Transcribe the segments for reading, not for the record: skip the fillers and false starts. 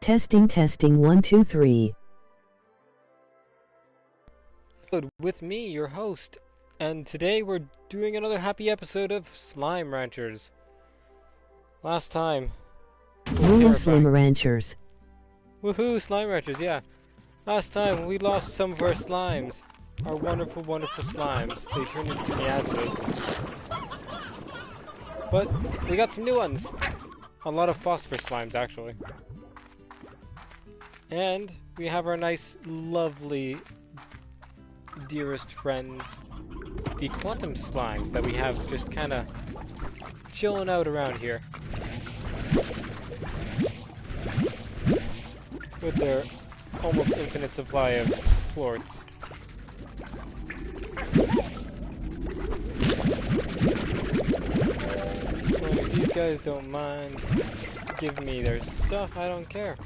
Testing, testing, 1, 2, 3. With me, your host, and today we're doing another happy episode of Slime Ranchers. Last time, Woo, Slime Ranchers. Woohoo, Slime Ranchers, yeah. Last time we lost some of our slimes. Our wonderful, wonderful slimes. They turned into miasmas. But we got some new ones. A lot of phosphor slimes, actually. And we have our nice, lovely, dearest friends, the quantum slimes that we have just kind of chilling out around here. With their almost infinite supply of florts. As long as these guys don't mind giving me their stuff, I don't care.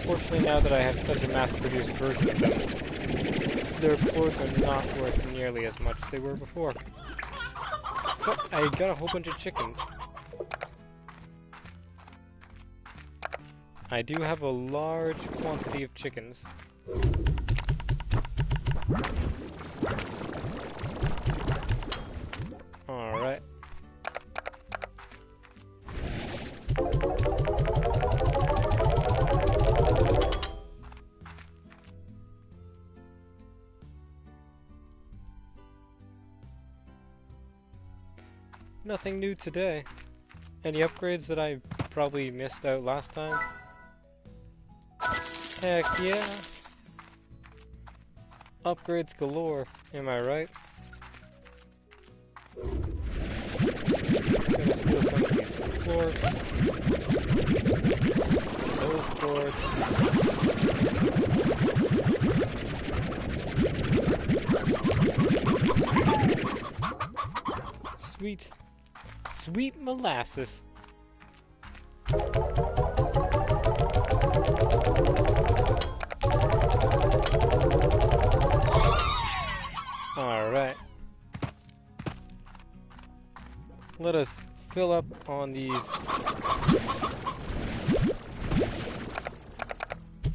Fortunately, now that I have such a mass-produced version of them, their florts are not worth nearly as much as they were before. But I got a whole bunch of chickens. I do have a large quantity of chickens. Alright. Nothing new today. Any upgrades that I probably missed out last time? Heck yeah! Upgrades galore, am I right? Gonna steal some of these florts. Those florts. Sweet. Sweet molasses. Alright. Let us fill up on these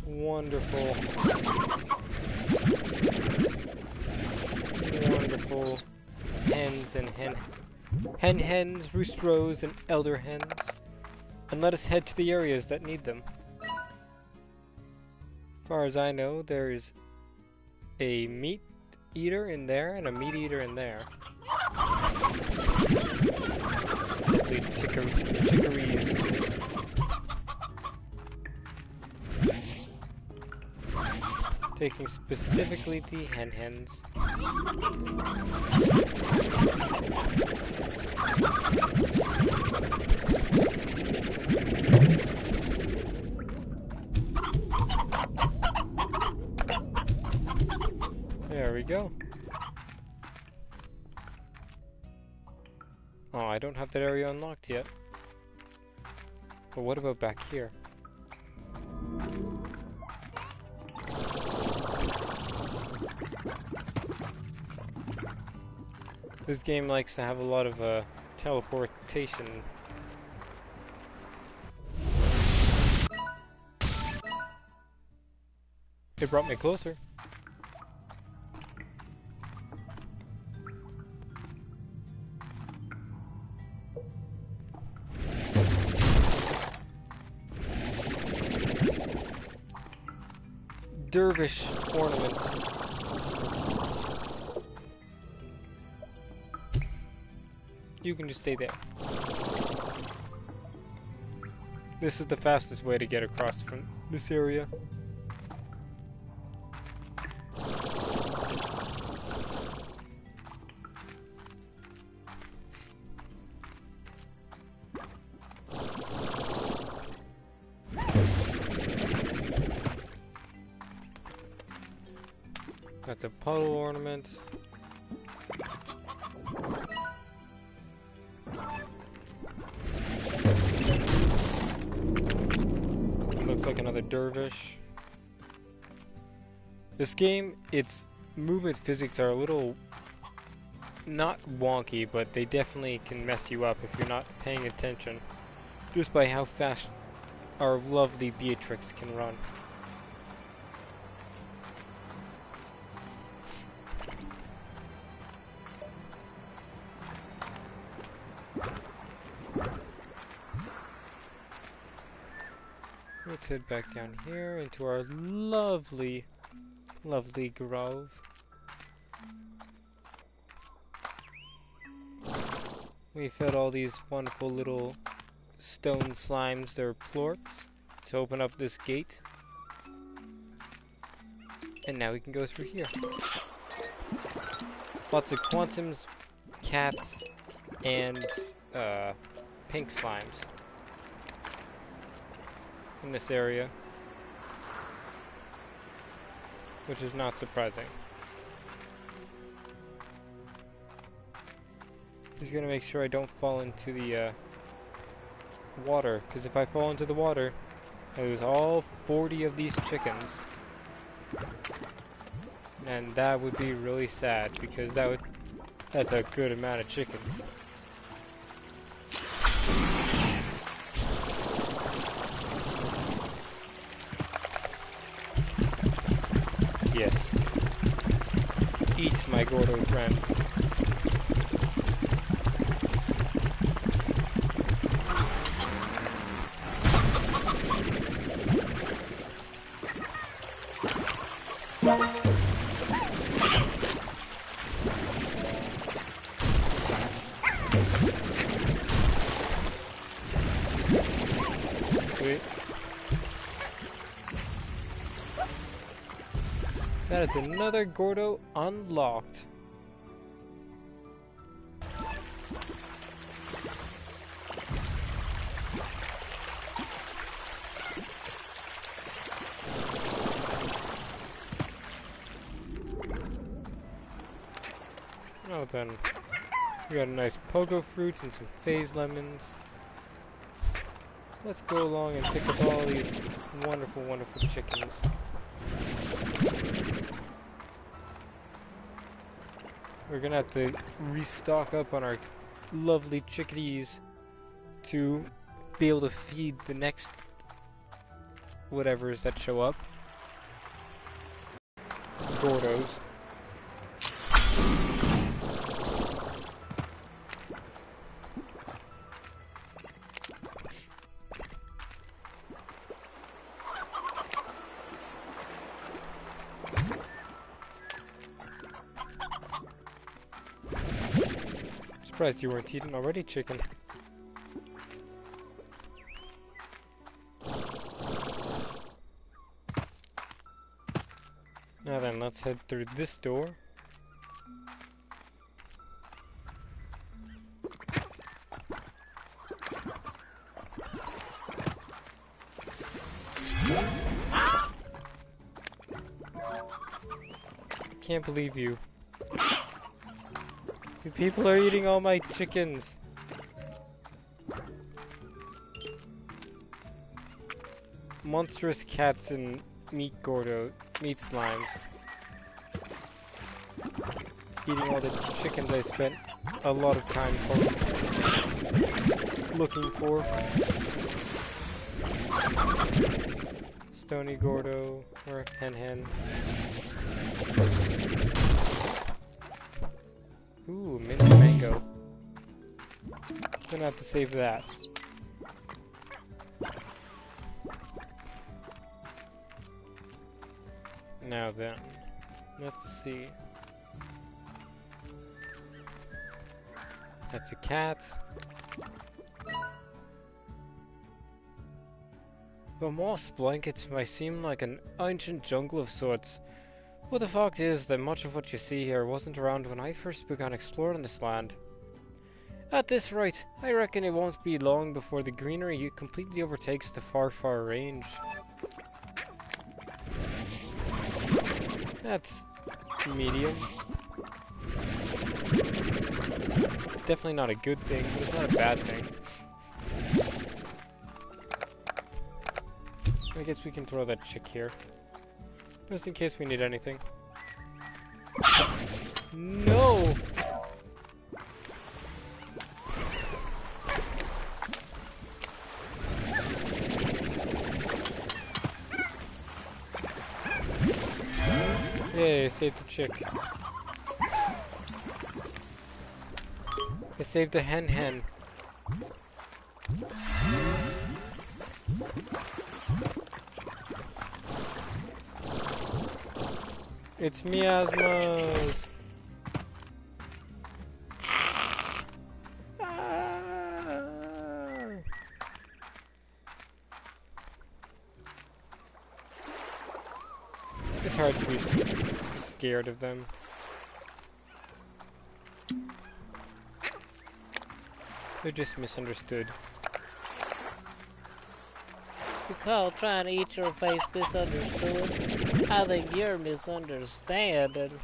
wonderful, wonderful hens and hens, roostros, and elder hens, and let us head to the areas that need them. As far as I know, there is a meat eater in there and a meat eater in there. Hopefully chickarees. Taking specifically the hens. There we go. Oh, I don't have that area unlocked yet. But what about back here? This game likes to have a lot of teleportation. It brought me closer. Dervish ornaments. You can just stay there. This is the fastest way to get across from this area. Got the puddle ornament. Looks like another dervish. This game, its movement physics are a little not wonky, but they definitely can mess you up if you're not paying attention, just by how fast our lovely Beatrix can run. Let's head back down here into our lovely, lovely grove. We fed all these wonderful little stone slimes their plorts to open up this gate. And now we can go through here. Lots of quantums, cats, and pink slimes in this area, which is not surprising. Just gonna make sure I don't fall into the water, because if I fall into the water, I lose all 40 of these chickens, and that would be really sad, because that's a good amount of chickens. Yes. Eat, my Gordo friend. Sweet. That is another Gordo unlocked. Oh, then we got a nice pogo fruit and some phase lemons. Let's go along and pick up all these wonderful, wonderful chickens. We're gonna have to restock up on our lovely chickadees to be able to feed the next whatevers that show up. Gordos. Surprised you weren't eating already, chicken. Now then, let's head through this door. Can't believe you. You people are eating all my chickens. Monstrous cats and meat slimes. Eating all the chickens I spent a lot of time looking for. Stony Gordo, or Hen. Ooh, mint mango. Gonna have to save that. Now then, let's see. That's a cat. The moss blankets might seem like an ancient jungle of sorts. But the fact is that much of what you see here wasn't around when I first began exploring this land. At this rate, I reckon it won't be long before the greenery completely overtakes the far range. That's medium. Definitely not a good thing, but it's not a bad thing. I guess we can throw that chick here, just in case we need anything. No! Okay, I saved the chick. I saved the hen. It's miasmas. It's hard to be scared of them. They're just misunderstood. You call trying to eat your face misunderstood? I think you're misunderstanding.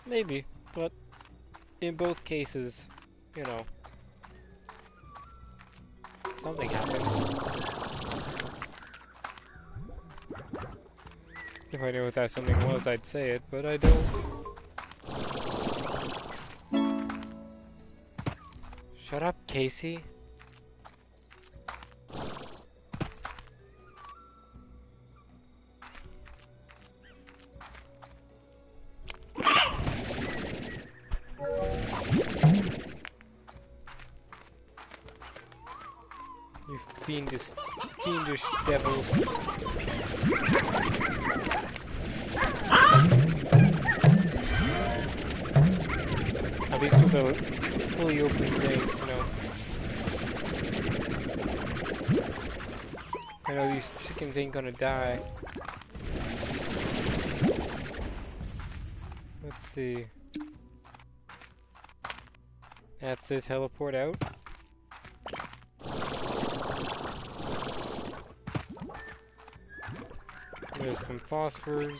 Maybe, but in both cases, you know, something happens. If I knew what that something was, I'd say it, but I don't. Shut up, Casey. You fiendish devils. At least with a fully open thing, you know. I know these chickens ain't gonna die. Let's see. That's the teleport out. There's some phosphors.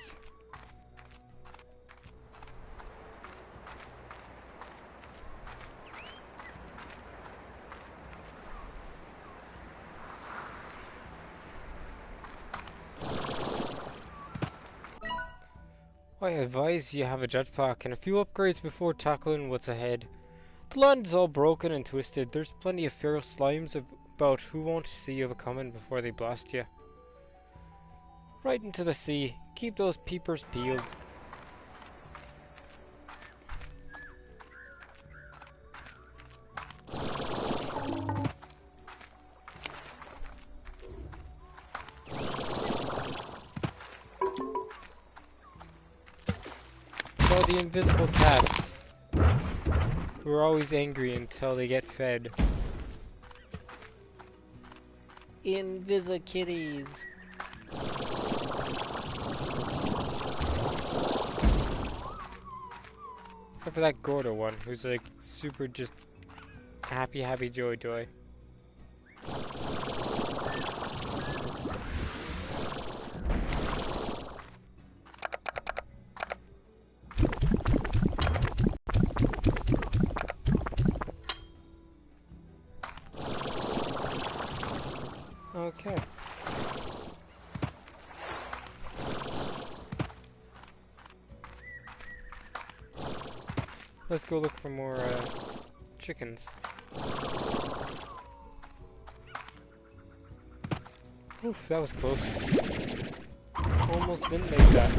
I advise you have a jetpack and a few upgrades before tackling what's ahead. The land is all broken and twisted. There's plenty of feral slimes about who won't see you coming before they blast you. Right into the sea. Keep those peepers peeled. So the invisible cats, who are always angry until they get fed. Invisakitties. Except for that Gordo one, who's like super just happy joy. Okay. Let's go look for more chickens. Oof, that was close. Almost didn't make that.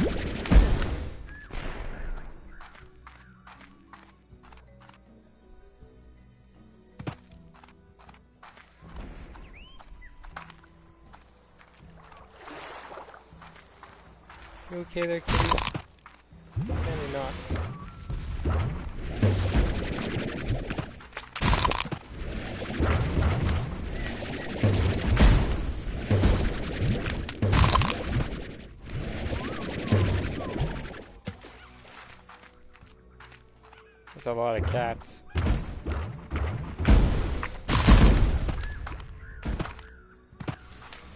You okay there, kitty? Apparently not. That's a lot of cats.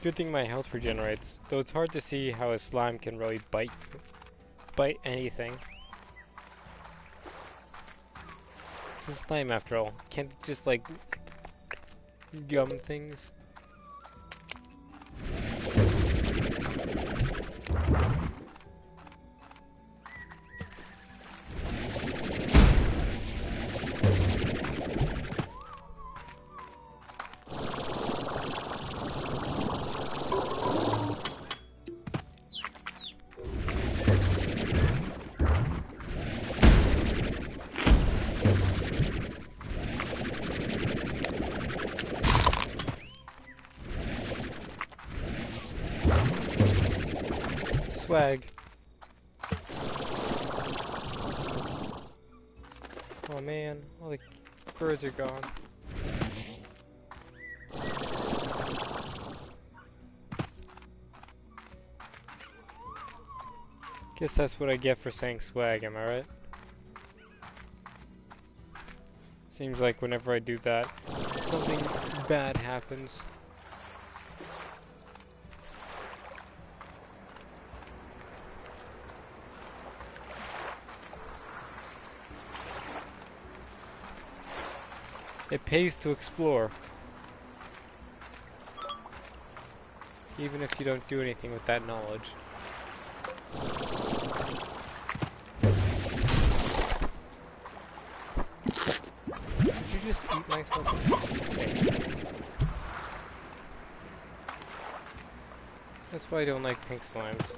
Good thing my health regenerates, though it's hard to see how a slime can really bite anything. It's a slime after all. Can't it just like gum things? swag. Oh man, all the birds are gone. Guess that's what I get for saying swag, am I right? Seems like whenever I do that, something bad happens. It pays to explore. Even if you don't do anything with that knowledge. Did you just eat my fucking thing? That's why I don't like pink slimes.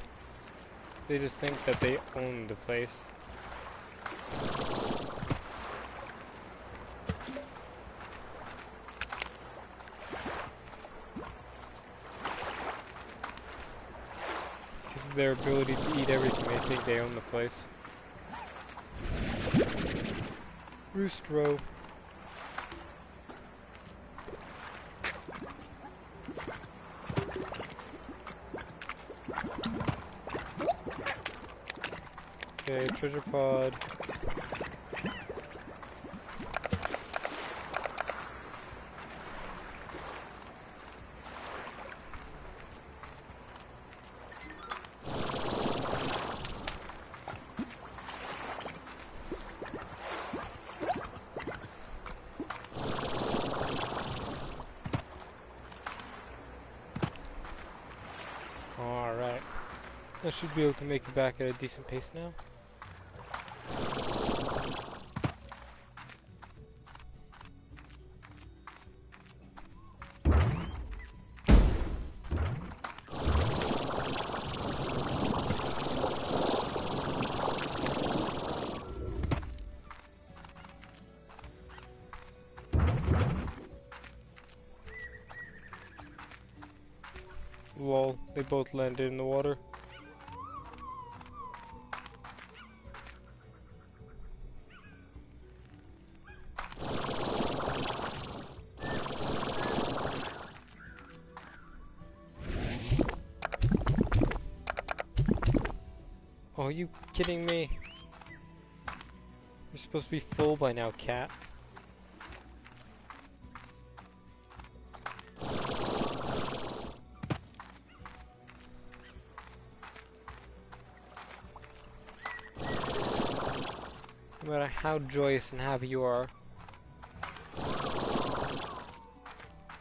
They just think that they own the place. Their ability to eat everything, they think they own the place. Roostro. Okay, treasure pod. Alright. I should be able to make it back at a decent pace now. Lol, they both landed in the water. Oh, are you kidding me? You're supposed to be full by now, cat. No matter how joyous and happy you are,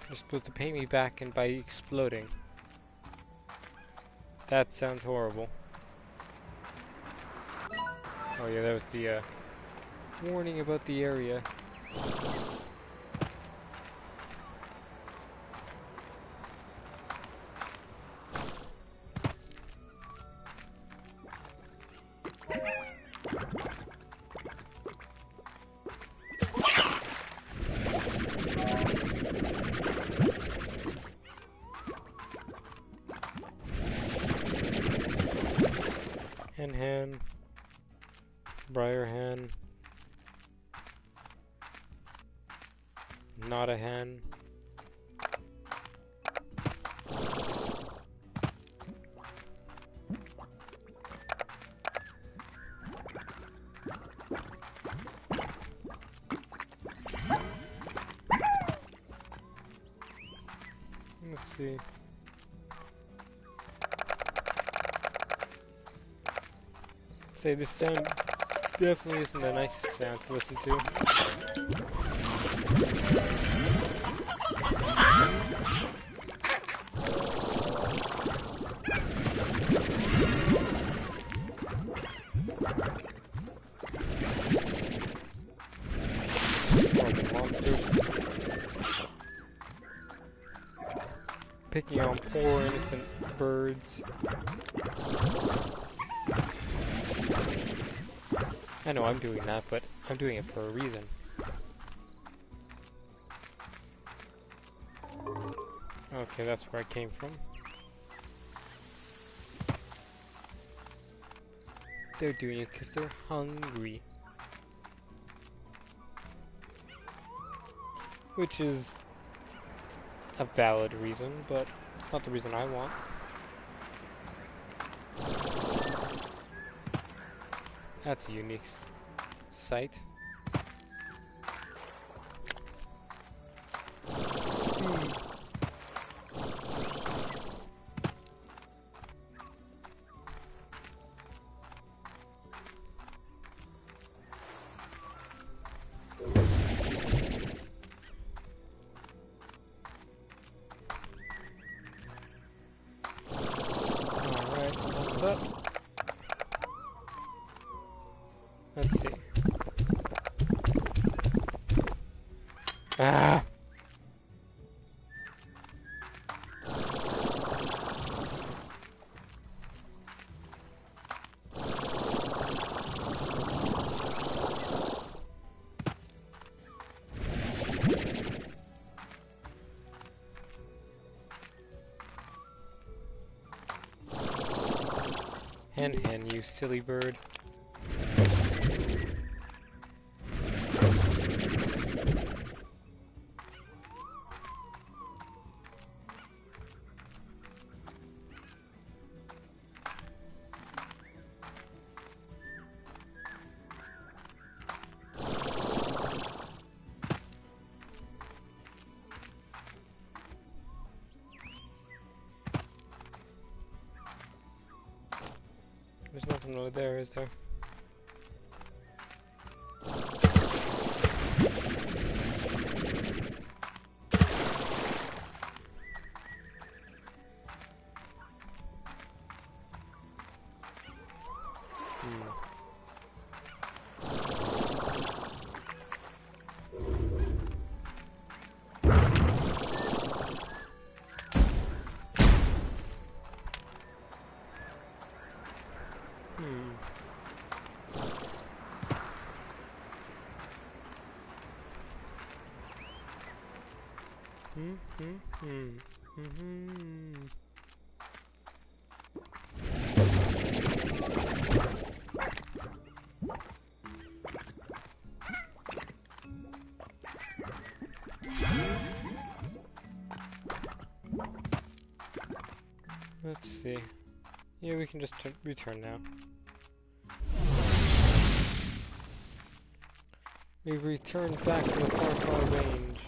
you're supposed to pay me back and by exploding. That sounds horrible. Oh yeah, that was the warning about the area. Hen, briar hen, not a hen. Let's see. Say this sound definitely isn't the nicest sound to listen to. Picking on poor innocent birds. I know I'm doing that, but I'm doing it for a reason. Okay, that's where I came from. They're doing it because they're hungry. Which is a valid reason, but it's not the reason I want. That's a unique sight. Alright, hold up. Let's see. Ah! Hen, you silly bird. There's nothing really there, is there? Let's see. Yeah, we can just return now. We returned back to the far range.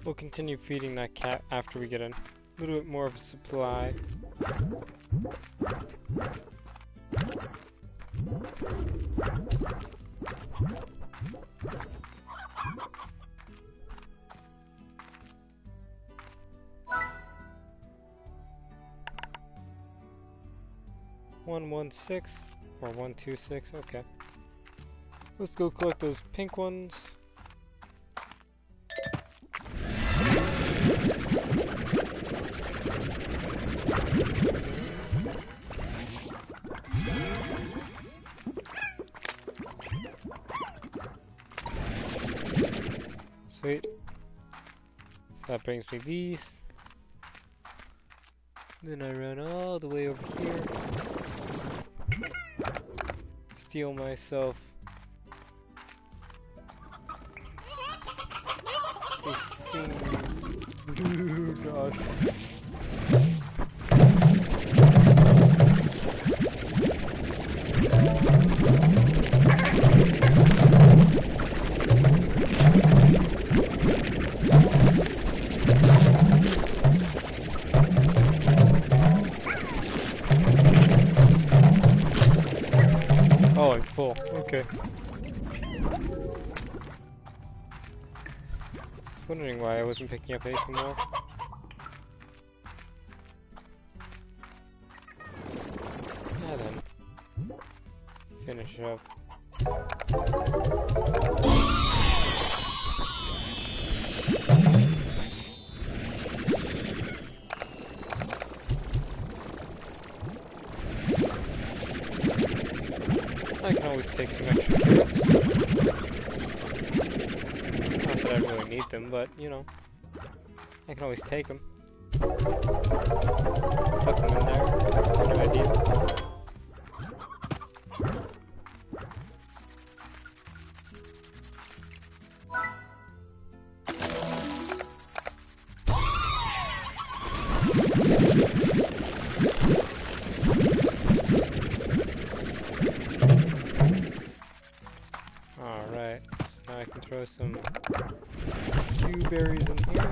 We'll continue feeding that cat after we get a little bit more of a supply. One 6 or 126. Okay. Let's go collect those pink ones. Sweet. So that brings me these. Then I run all the way over here. Steal myself a single... gosh. Oh, I'm full. Okay. I was wondering why I wasn't picking up anything more. Now then. Finish up. I can always take take some extra carrots. Not that I really need them, but, you know, I can always take them. Stuff them in there. Kind of idea. Alright, so now I can throw some berries in here.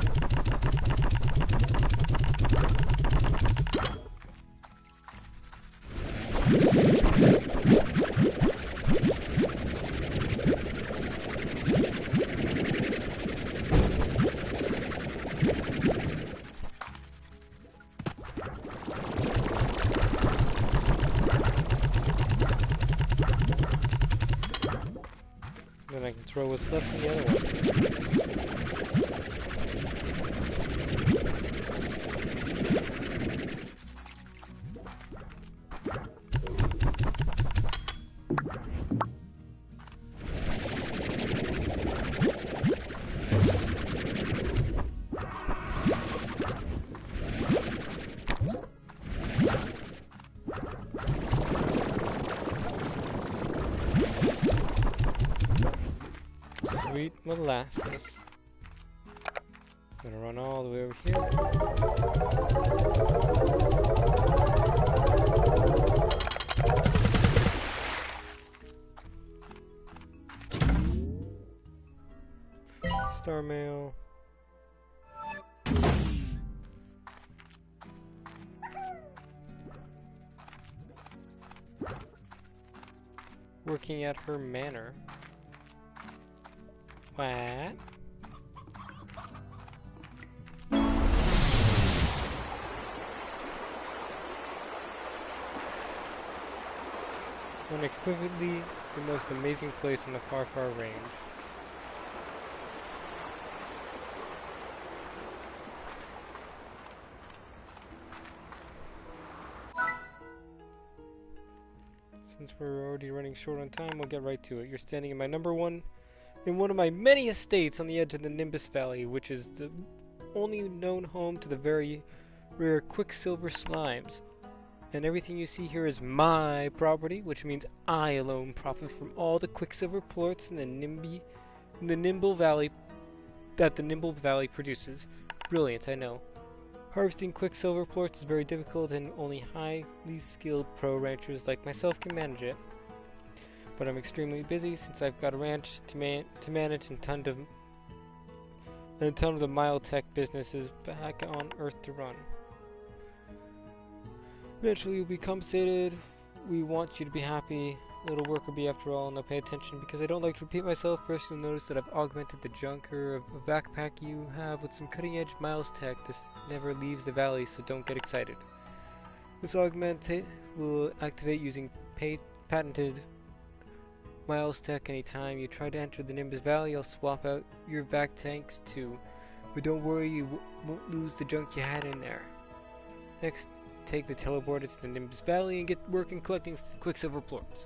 Then I can throw what's left in the other one. Sweet molasses. I'm gonna run all the way over here. Star mail. Working at her manor. What? Unequivocally the most amazing place in the far, far range. Since we're already running short on time, we'll get right to it. You're standing in my in one of my many estates on the edge of the Nimbus Valley, which is the only known home to the very rare Quicksilver slimes. And everything you see here is my property, which means I alone profit from all the Quicksilver plorts in the Nimble Valley that the Nimble Valley produces. Brilliant, I know. Harvesting Quicksilver plorts is very difficult, and only highly skilled pro ranchers like myself can manage it. But I'm extremely busy since I've got a ranch to manage and a ton of the Miletech businesses back on Earth to run. Eventually you'll be compensated. We want you to be happy. Little worker bee after all. Now pay attention because I don't like to repeat myself. First you'll notice that I've augmented the junker of a backpack you have with some cutting edge Miletech. This never leaves the valley, so don't get excited. This augment will activate using patented Miletech anytime you try to enter the Nimbus Valley. I'll swap out your vac tanks too. But don't worry, you won't lose the junk you had in there. Next, take the teleporter to the Nimbus Valley and get working collecting Quicksilver plorts.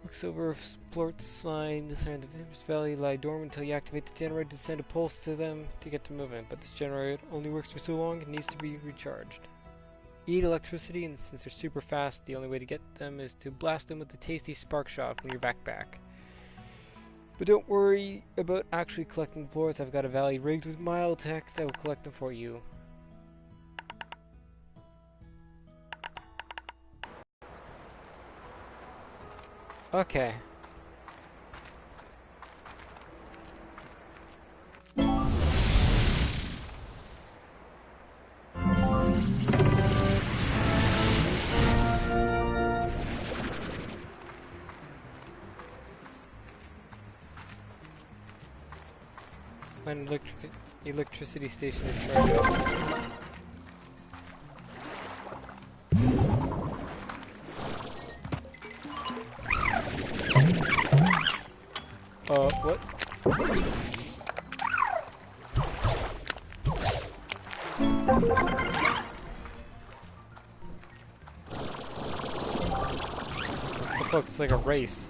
Quicksilver plorts lying this side of the Nimbus Valley lie dormant until you activate the generator to send a pulse to them to get them moving. But this generator only works for so long, it needs to be recharged. Eat electricity, and since they're super fast, the only way to get them is to blast them with the tasty spark shot from your backpack. But don't worry about actually collecting the plorts. I've got a valley rigged with Miletech that will collect them for you. Okay. Find an electricity station to charge up. What? Look, it's like a race.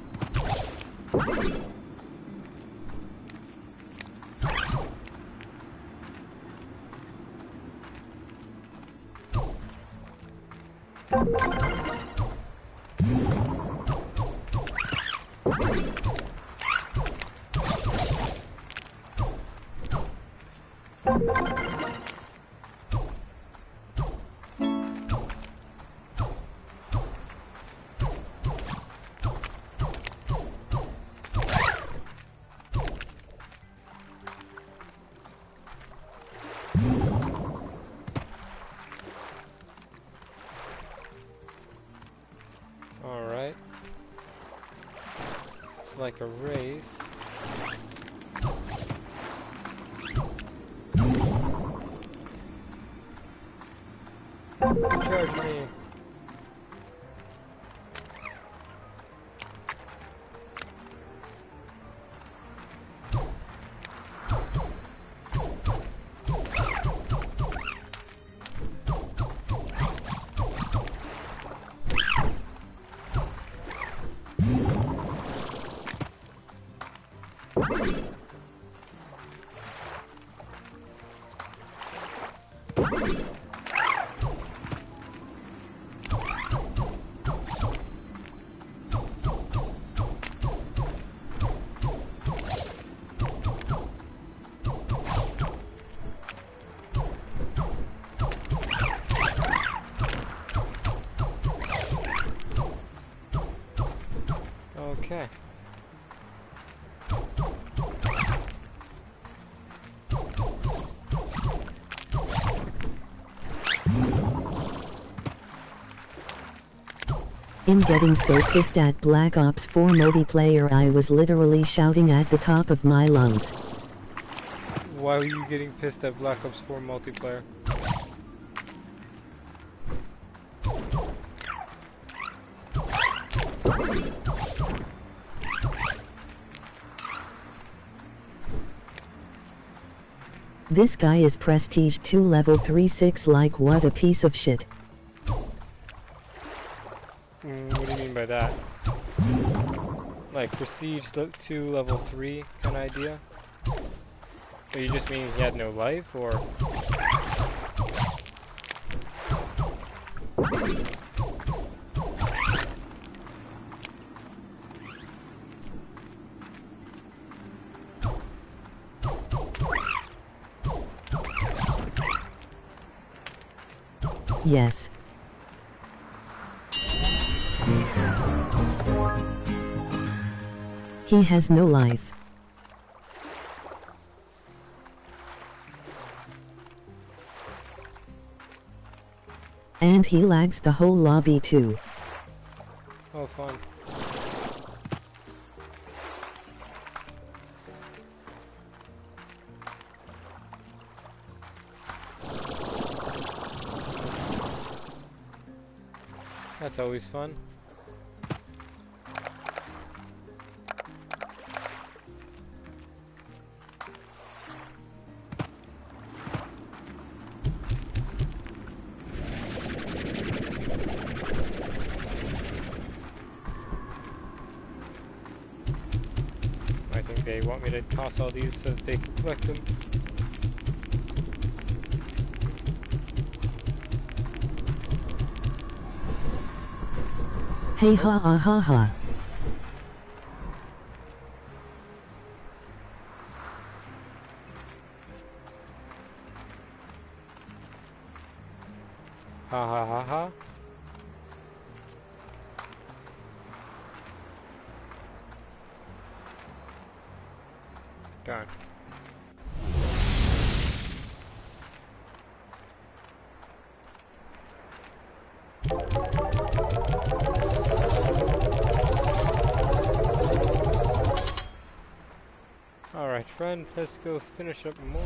Alright. It's like a race. Charge me. Okay. I'm getting so pissed at Black Ops 4 multiplayer, I was literally shouting at the top of my lungs. Why were you getting pissed at Black Ops 4 multiplayer? This guy is Prestige 2 level 3-6, like what a piece of shit. What do you mean by that? Like Prestige 2 level 3 kind of idea? Or you just mean he had no life, or? Yes. He has no life. And he lags the whole lobby too. Oh, fun. That's always fun. I think they want me to toss all these so that they can collect them. Hey ha ha ha ha. Ha ha ha ha. Darn. Alright, friends, let's go finish up more.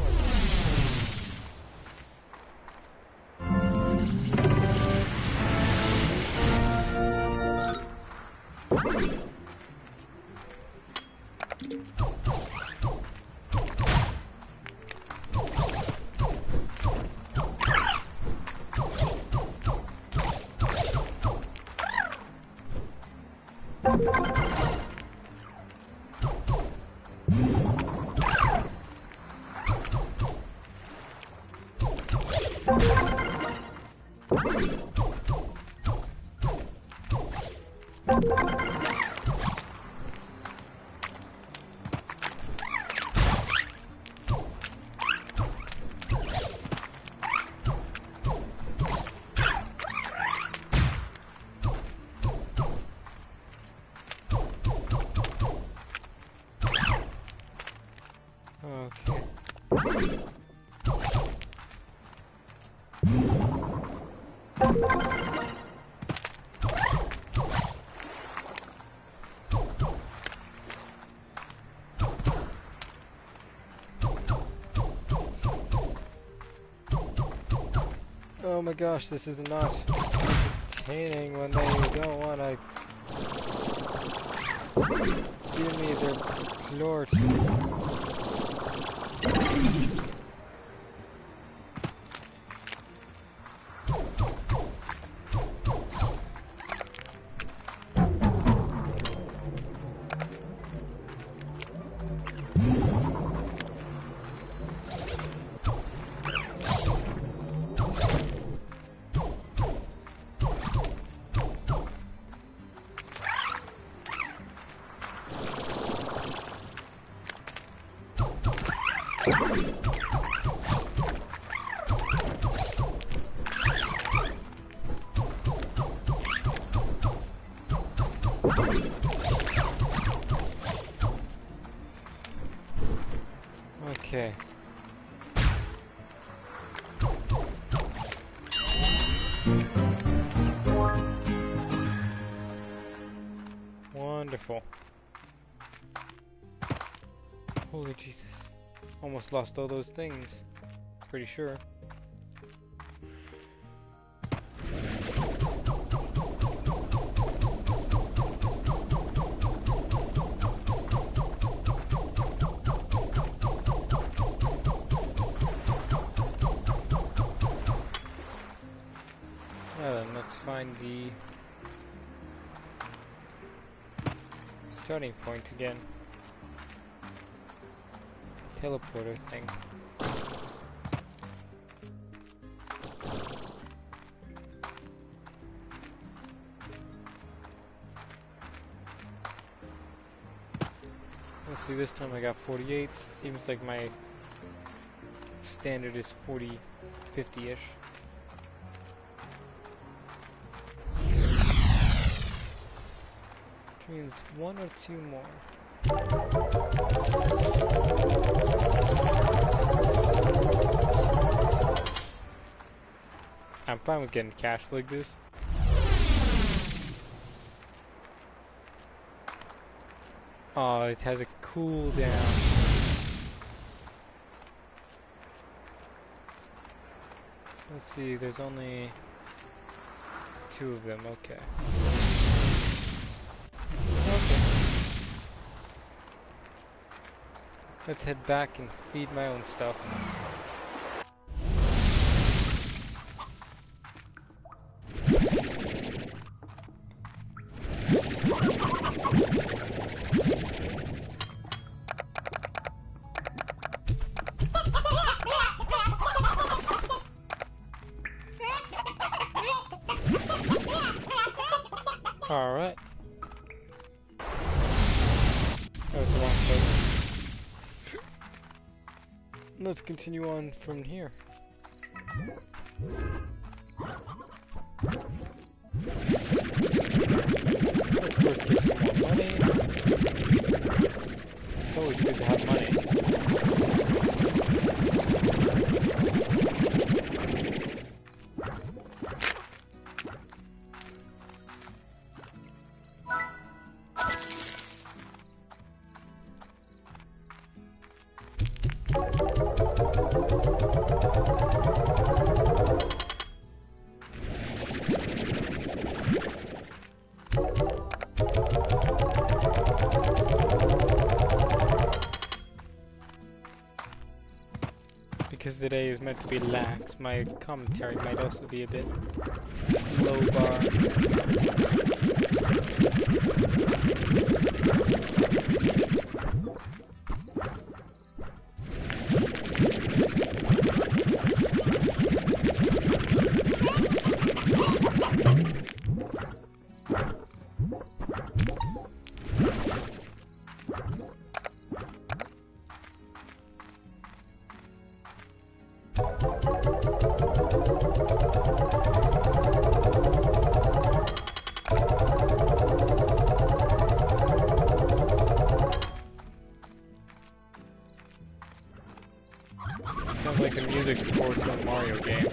Okay. Oh my gosh, this is not entertaining when they don't want to give me their plort. Okay. Wonderful. Holy Jesus. Almost lost all those things. Pretty sure. Let's find the starting point again. Teleporter thing. Let's see, this time I got 48. Seems like my standard is 40, 50-ish. Means one or two more. I'm fine with getting cash like this. Oh, it has a cooldown. Let's see, there's only 2 of them, okay. Let's head back and feed my own stuff. Alright. That was the wrong place. Let's continue on from here. Let's first get some more money. It's always good to have money. Because today is meant to be lax, my commentary might also be a bit low bar. like the music scores from a Mario game.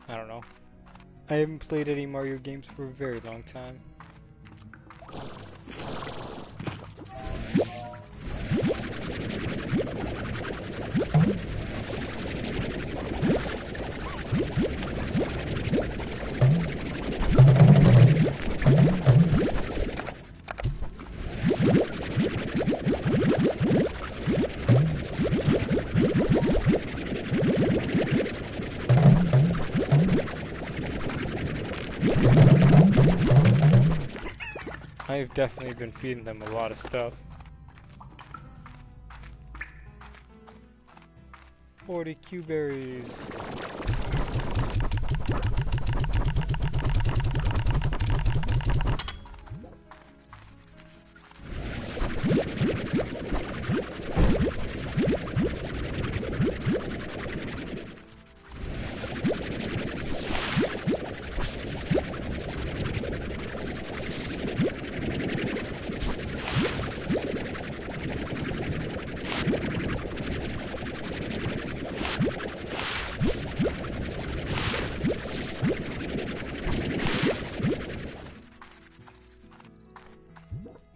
I don't know. I haven't played any Mario games for a very long time. I've definitely been feeding them a lot of stuff. 40 Q-berries.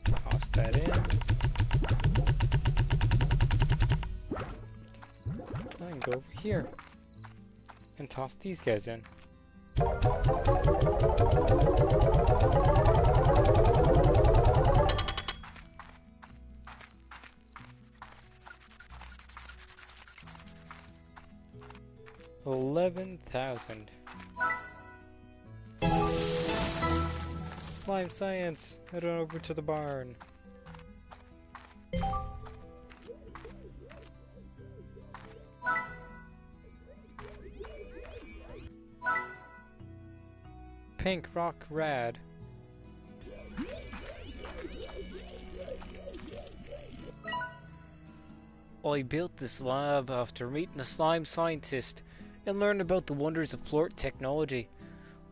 Toss that in. I can go over here and toss these guys in. $11,000. Slime science! Head on over to the barn. Pink rock rad. I built this lab after meeting a slime scientist and learned about the wonders of plort technology.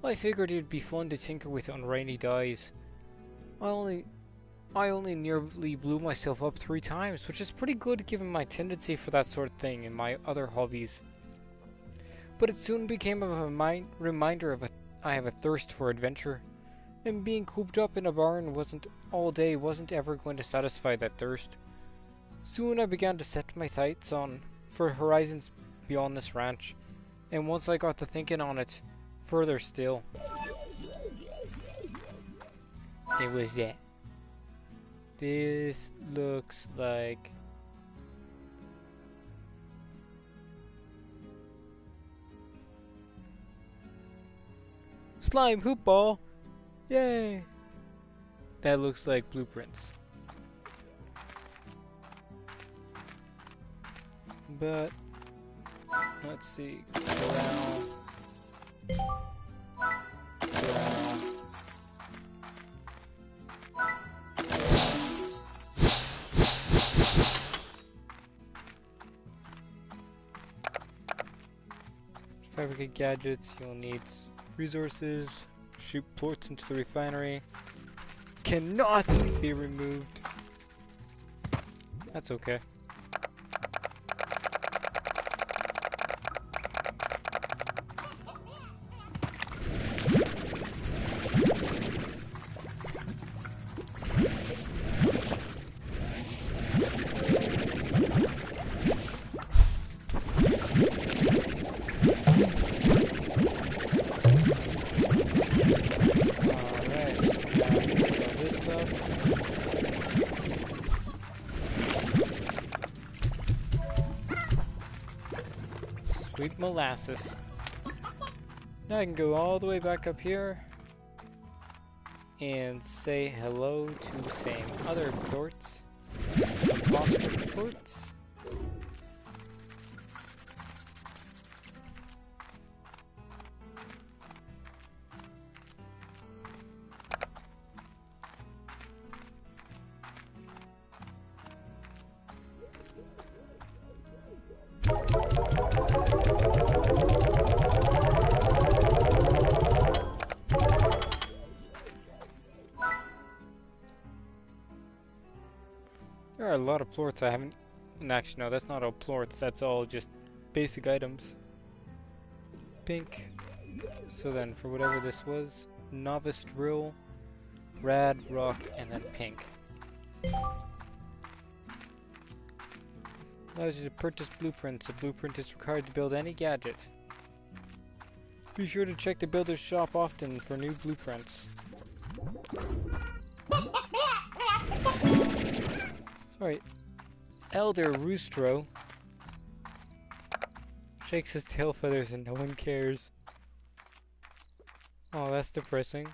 I figured it'd be fun to tinker with on rainy days. I only nearly blew myself up 3 times, which is pretty good given my tendency for that sort of thing in my other hobbies. But it soon became a reminder of I have a thirst for adventure, and being cooped up in a barn all day wasn't ever going to satisfy that thirst. Soon I began to set my sights for horizons beyond this ranch, and once I got to thinking on it, further still. It was that. This looks like... Slime hoop ball! Yay! That looks like blueprints. But let's see. Corral. Fabricate gadgets, you'll need resources, shoot plorts into the refinery. Cannot be removed. That's okay. Sweet molasses. Now I can go all the way back up here and say hello to some other plorts, phosphor plorts. There are a lot of plorts I haven't... Actually, no, that's not all plorts. That's all just basic items. Pink. So then, for whatever this was, novice drill, rad, rock, and then pink. Allows you to purchase blueprints. A blueprint is required to build any gadget. Be sure to check the builder's shop often for new blueprints. Sorry. Elder Roostro shakes his tail feathers and no one cares. Oh, that's depressing.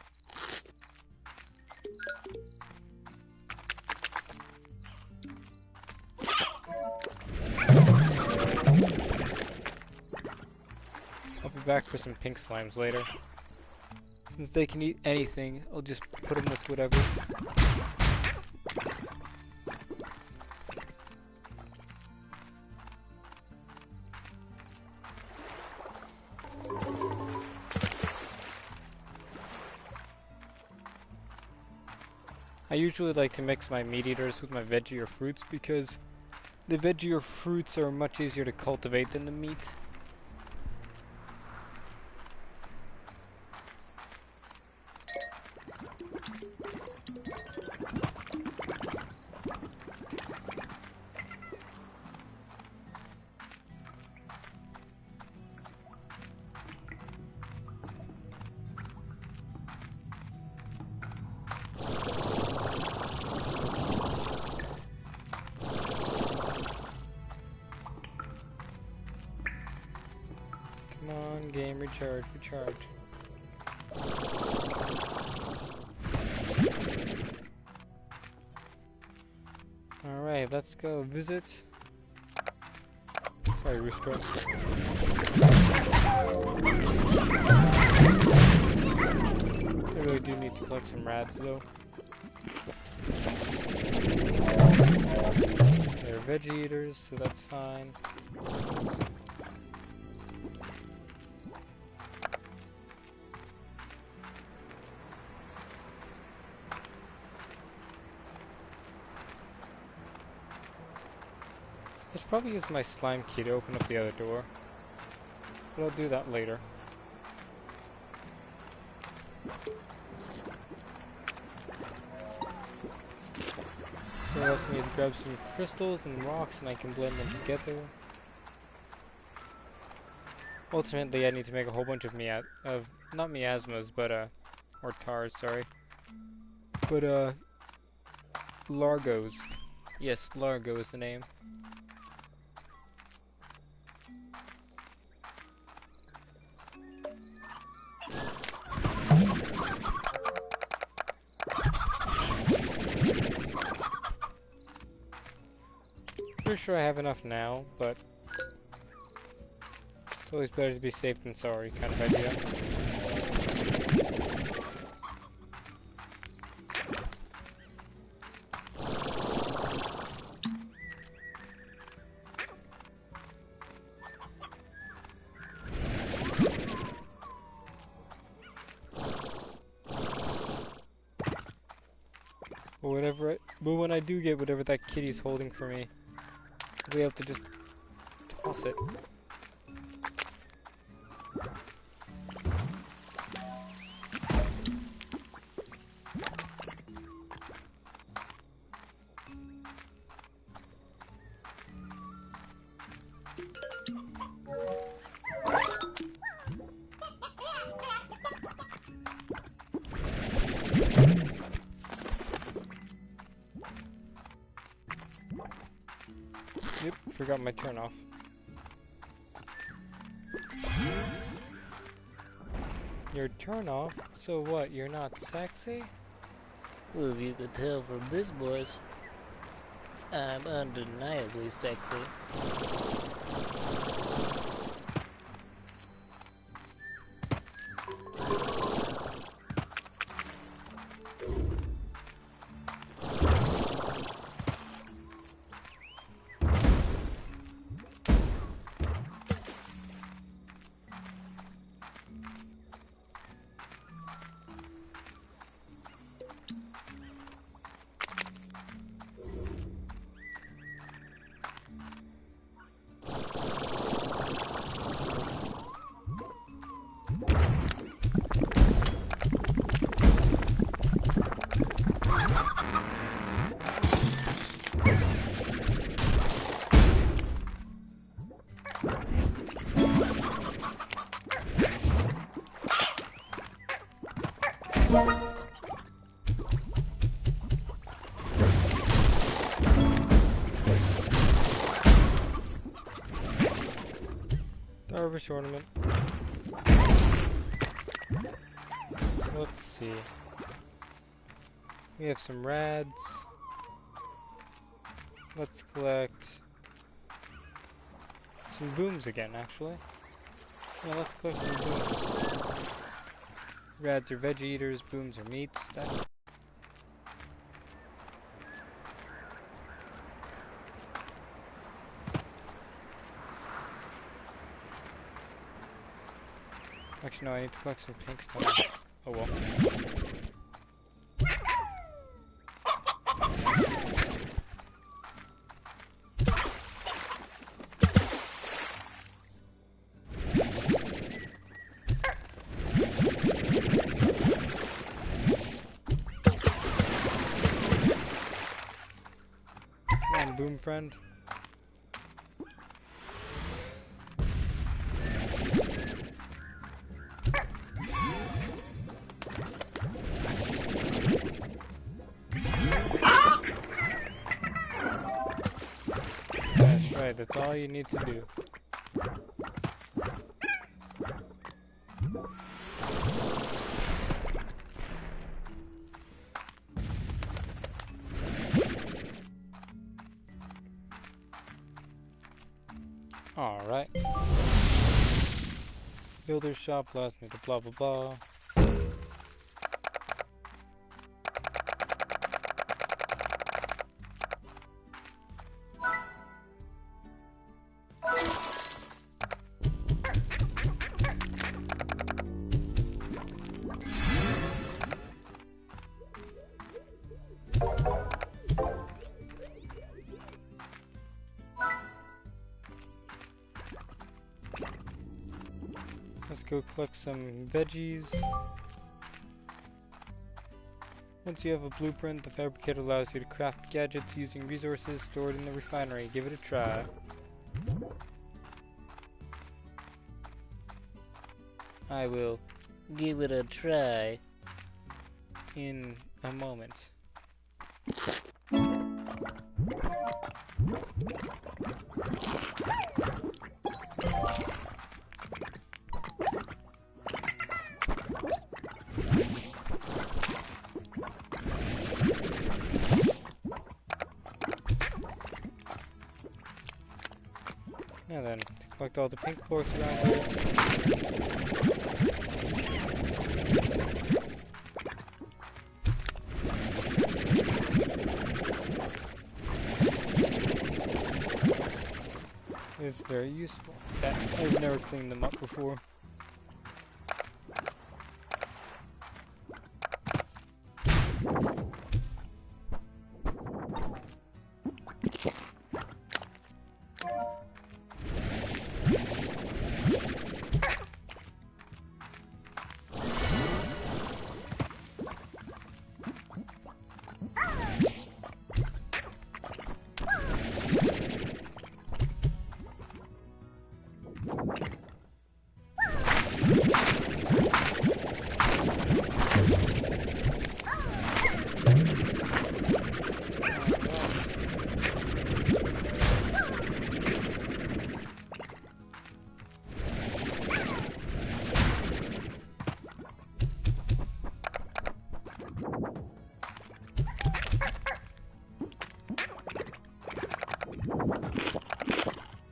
I'll be back for some pink slimes later. Since they can eat anything, I'll just put them with whatever. I usually like to mix my meat eaters with my veggie or fruits because the veggie or fruits are much easier to cultivate than the meat. Come on, game, recharge, recharge. Alright, let's go visit. Sorry, Rooster. I really do need to collect some rats, though. They're veggie eaters, so that's fine. I should probably use my slime key to open up the other door, but I'll do that later. So I also need to grab some crystals and rocks and I can blend them together. Ultimately I need to make a whole bunch of not miasmas, but or tars, sorry. But Largos. Yes, Largo is the name. Pretty sure I have enough now, but it's always better to be safe than sorry kind of idea. But when I do get whatever that kitty's holding for me, I'll be able to just toss it. Yep, forgot my turn off. Your turn off? So what, you're not sexy? Well, if you could tell from this voice, I'm undeniably sexy. Starbush ornament. So let's see. We have some rads. Let's collect some booms again, actually. Yeah, let's collect some booms. Rads are veggie eaters, booms are meats. Actually, no, I need to collect some pink stone. Oh well. Come on, boom friend. That's right, that's all you need to do. Alright. Builder's shop allows me to blah blah blah. Let's go collect some veggies. Once you have a blueprint, the fabricator allows you to craft gadgets using resources stored in the refinery. Give it a try. I will Give it a try. in a moment. Now then, to collect all the pink quartz around here. It's very useful. I've never cleaned them up before.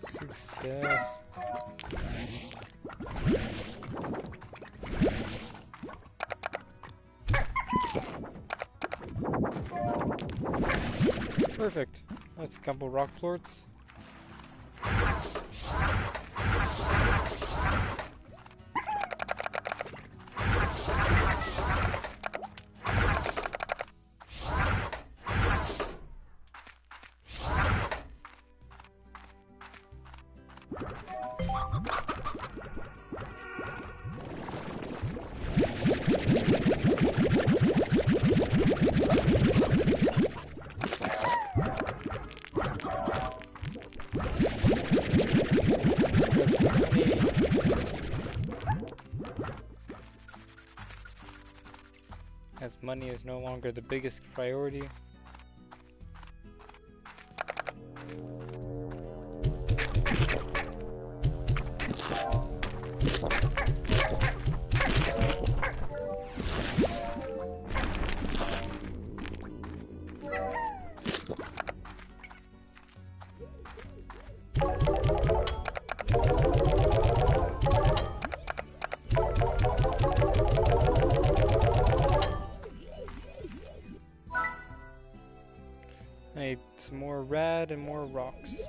Success. Perfect. That's a couple rock plorts. As money is no longer the biggest priority.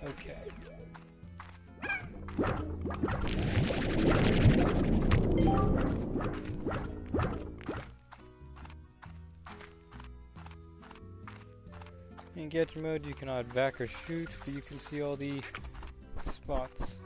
Okay. In gadget mode, you cannot back or shoot, but you can see all the spots.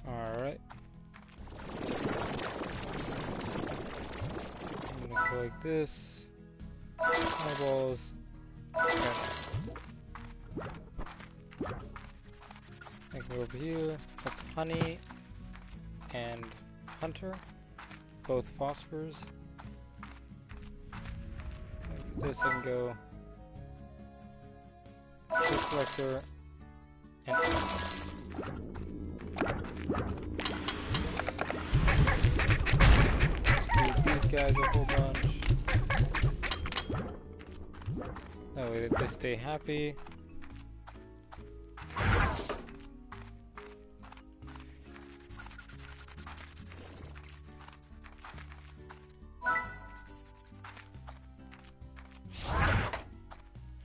Alright. I'm gonna go like this. Eyeballs. Okay. I can go over here. That's honey and hunter. Both phosphors. And for this I can go chip collector and let's feed these guys a whole bunch. That way they stay happy.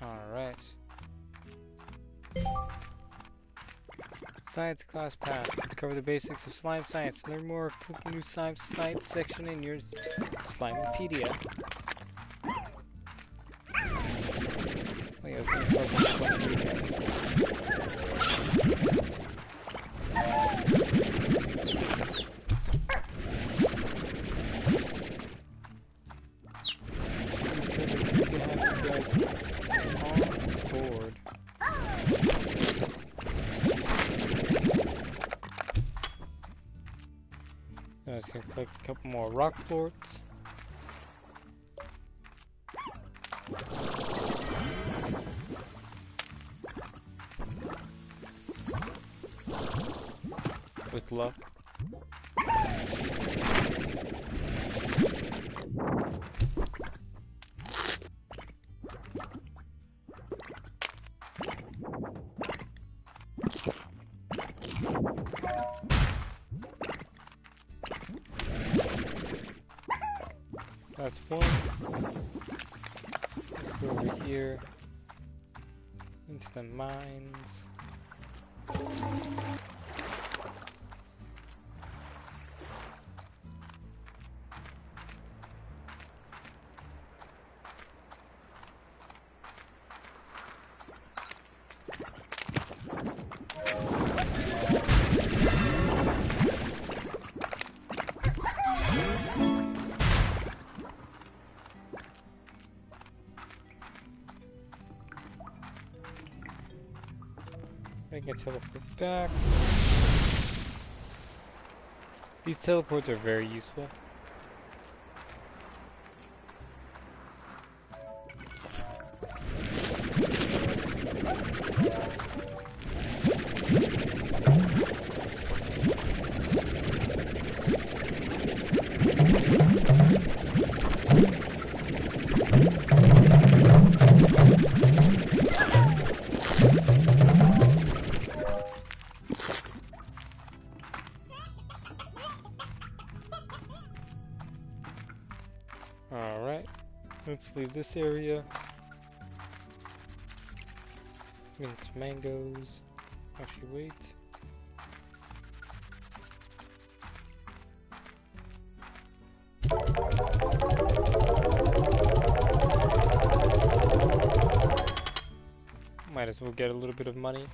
Alright. Science class pass. Cover the basics of slime science. Learn more. Click the new science section in your Slimepedia. Wait, I was gonna talk about a bunch of you guys. It's good to have you guys on board. I was gonna collect a couple more rock forts. With luck. That's one. Let's go over here into the mines. I can teleport back. These teleports are very useful. Alright, let's leave this area. Mint mangoes. Actually, wait. Might as well get a little bit of money.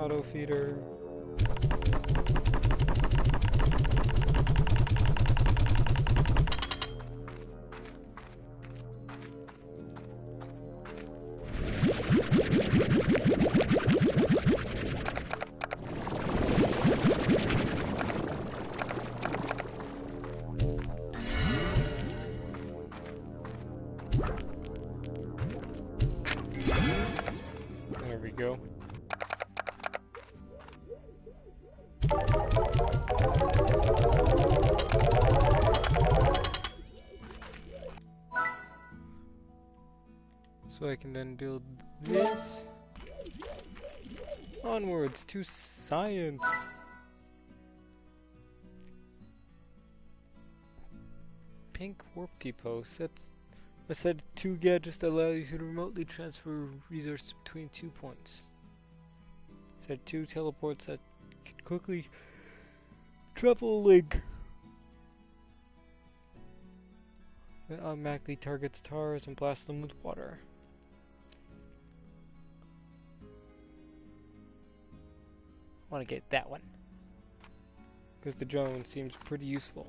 Auto feeder. There we go. So I can then build this. Onwards to science. Pink warp depot sets. I said 2 gadgets that allow you to remotely transfer resources between 2 points. Said 2 teleports that can quickly travel a link. That automatically targets tars and blasts them with water. I want to get that one because the drone seems pretty useful.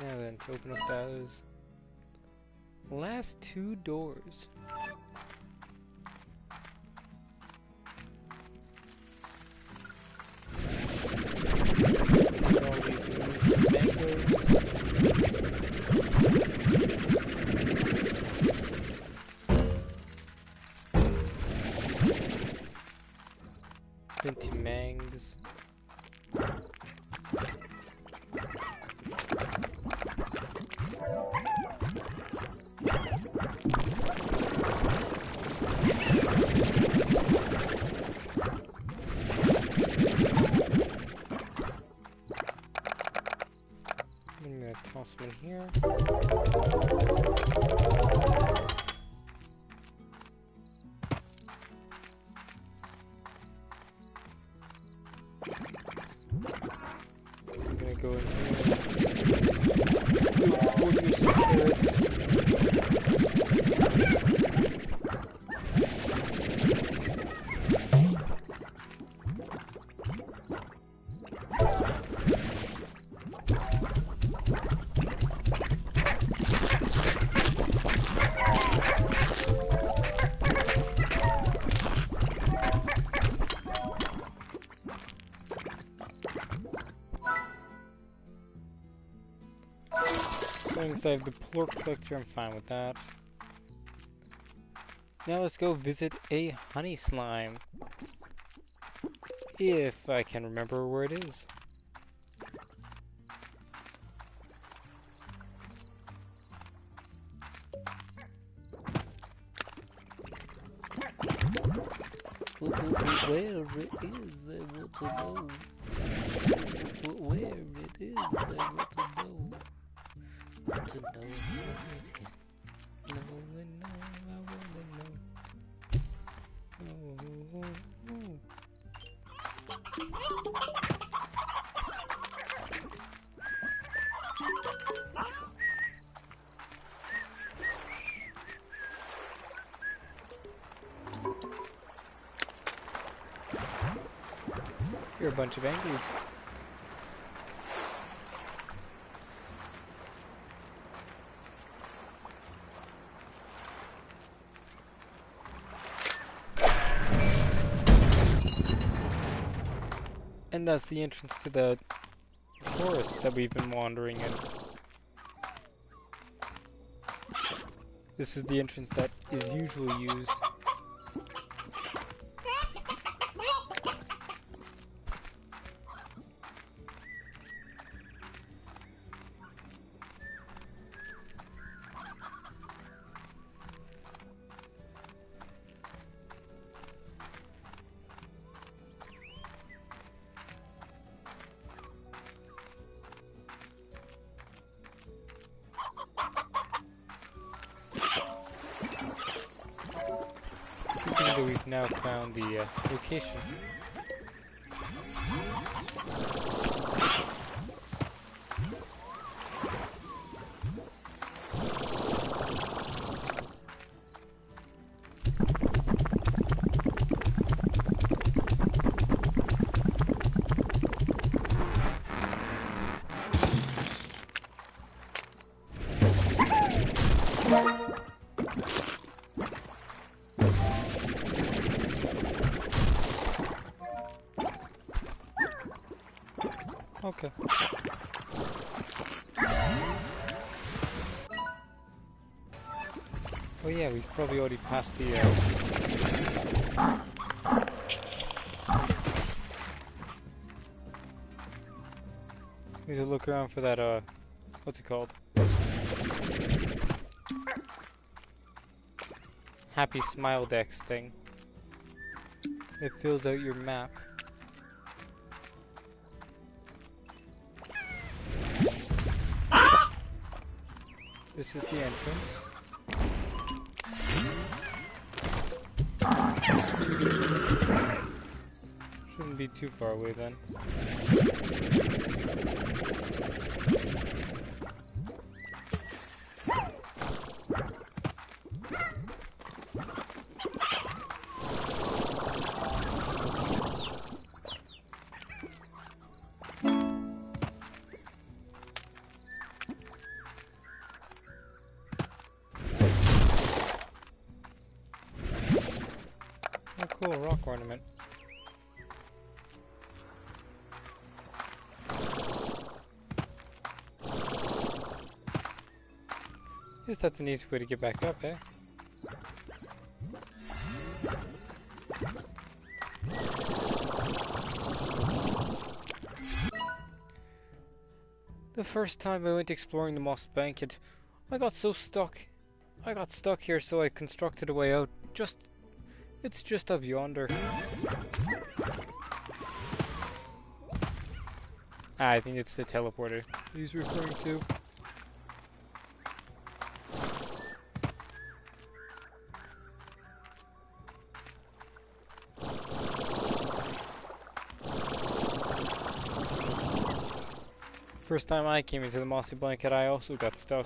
Now then, to open up those last 2 doors. Take all these roots and mangoes. Into mangs. I'm gonna toss them in here. I'm gonna go in here. Order some carrots. As long as I have the plort collector, I'm fine with that. Now let's go visit a honey slime. If I can remember where it is. Where it is, I want to know. Where it is, I want to know. Want to know where it is. No, I wanna know. You're a bunch of angries. And that's the entrance to the forest that we've been wandering in. This is the entrance that is usually used. We've now found the location. Okay. Oh yeah, we've probably already passed the, need to look around for that, what's it called? Happy Smile Dex thing. It fills out your map. This is the entrance. Shouldn't be too far away then. Oh cool, rock ornament. Guess that's an easy way to get back up, eh? The first time I went exploring the Moss Bank, I got so stuck. I got stuck here, so I constructed a way out. It's just up yonder. I think it's the teleporter he's referring to. First time I came into the Mossy Blanket, I also got stuck.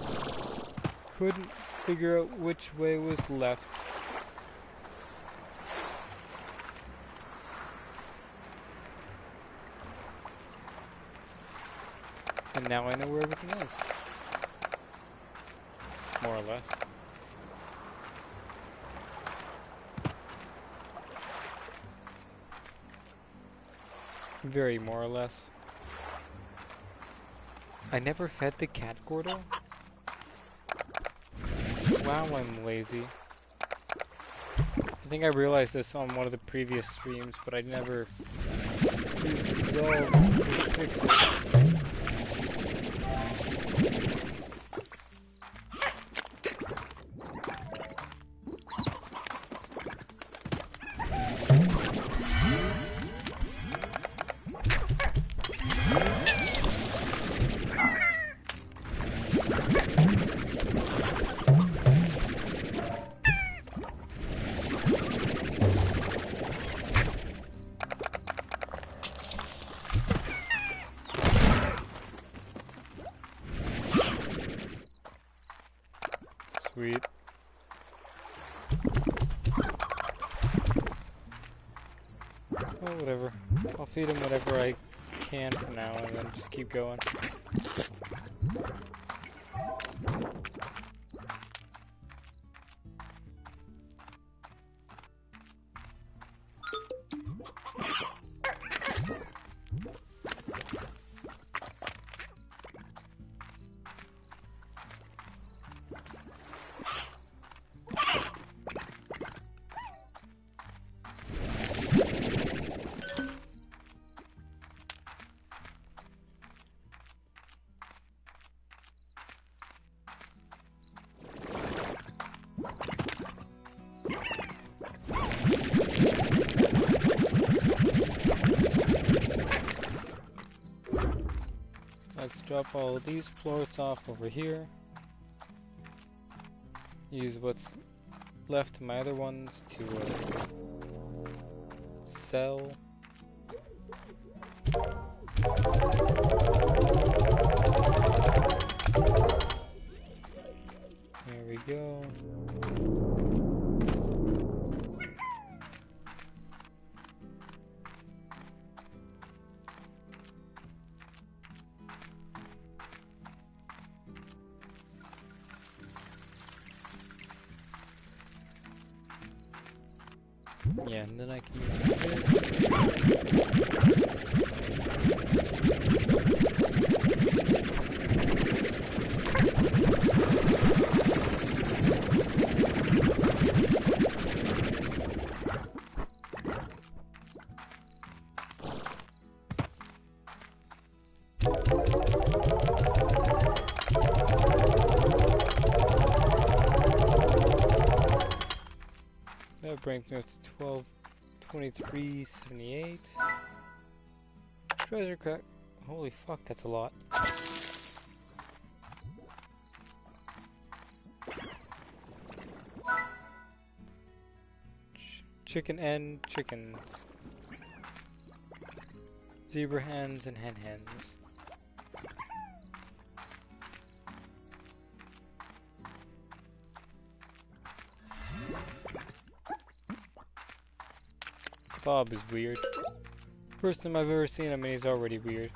Couldn't figure out which way was left. And now I know where everything is. More or less. Very more or less. I never fed the cat, Gordo? Wow, I'm lazy. I think I realized this on one of the previous streams, but I never resolved to fix it. Sweet. Oh, whatever. I'll feed him whatever I can for now and then just keep going. Let's drop all of these floors off over here. Use what's left of my other ones to sell. There we go. Yeah, and then I can use this. That brings me up to 1223.78. Treasure crack. Holy fuck, that's a lot. Chicken and chickens. Zebra hens and hen hens. Bob is weird. First time I've ever seen him and he's already weird.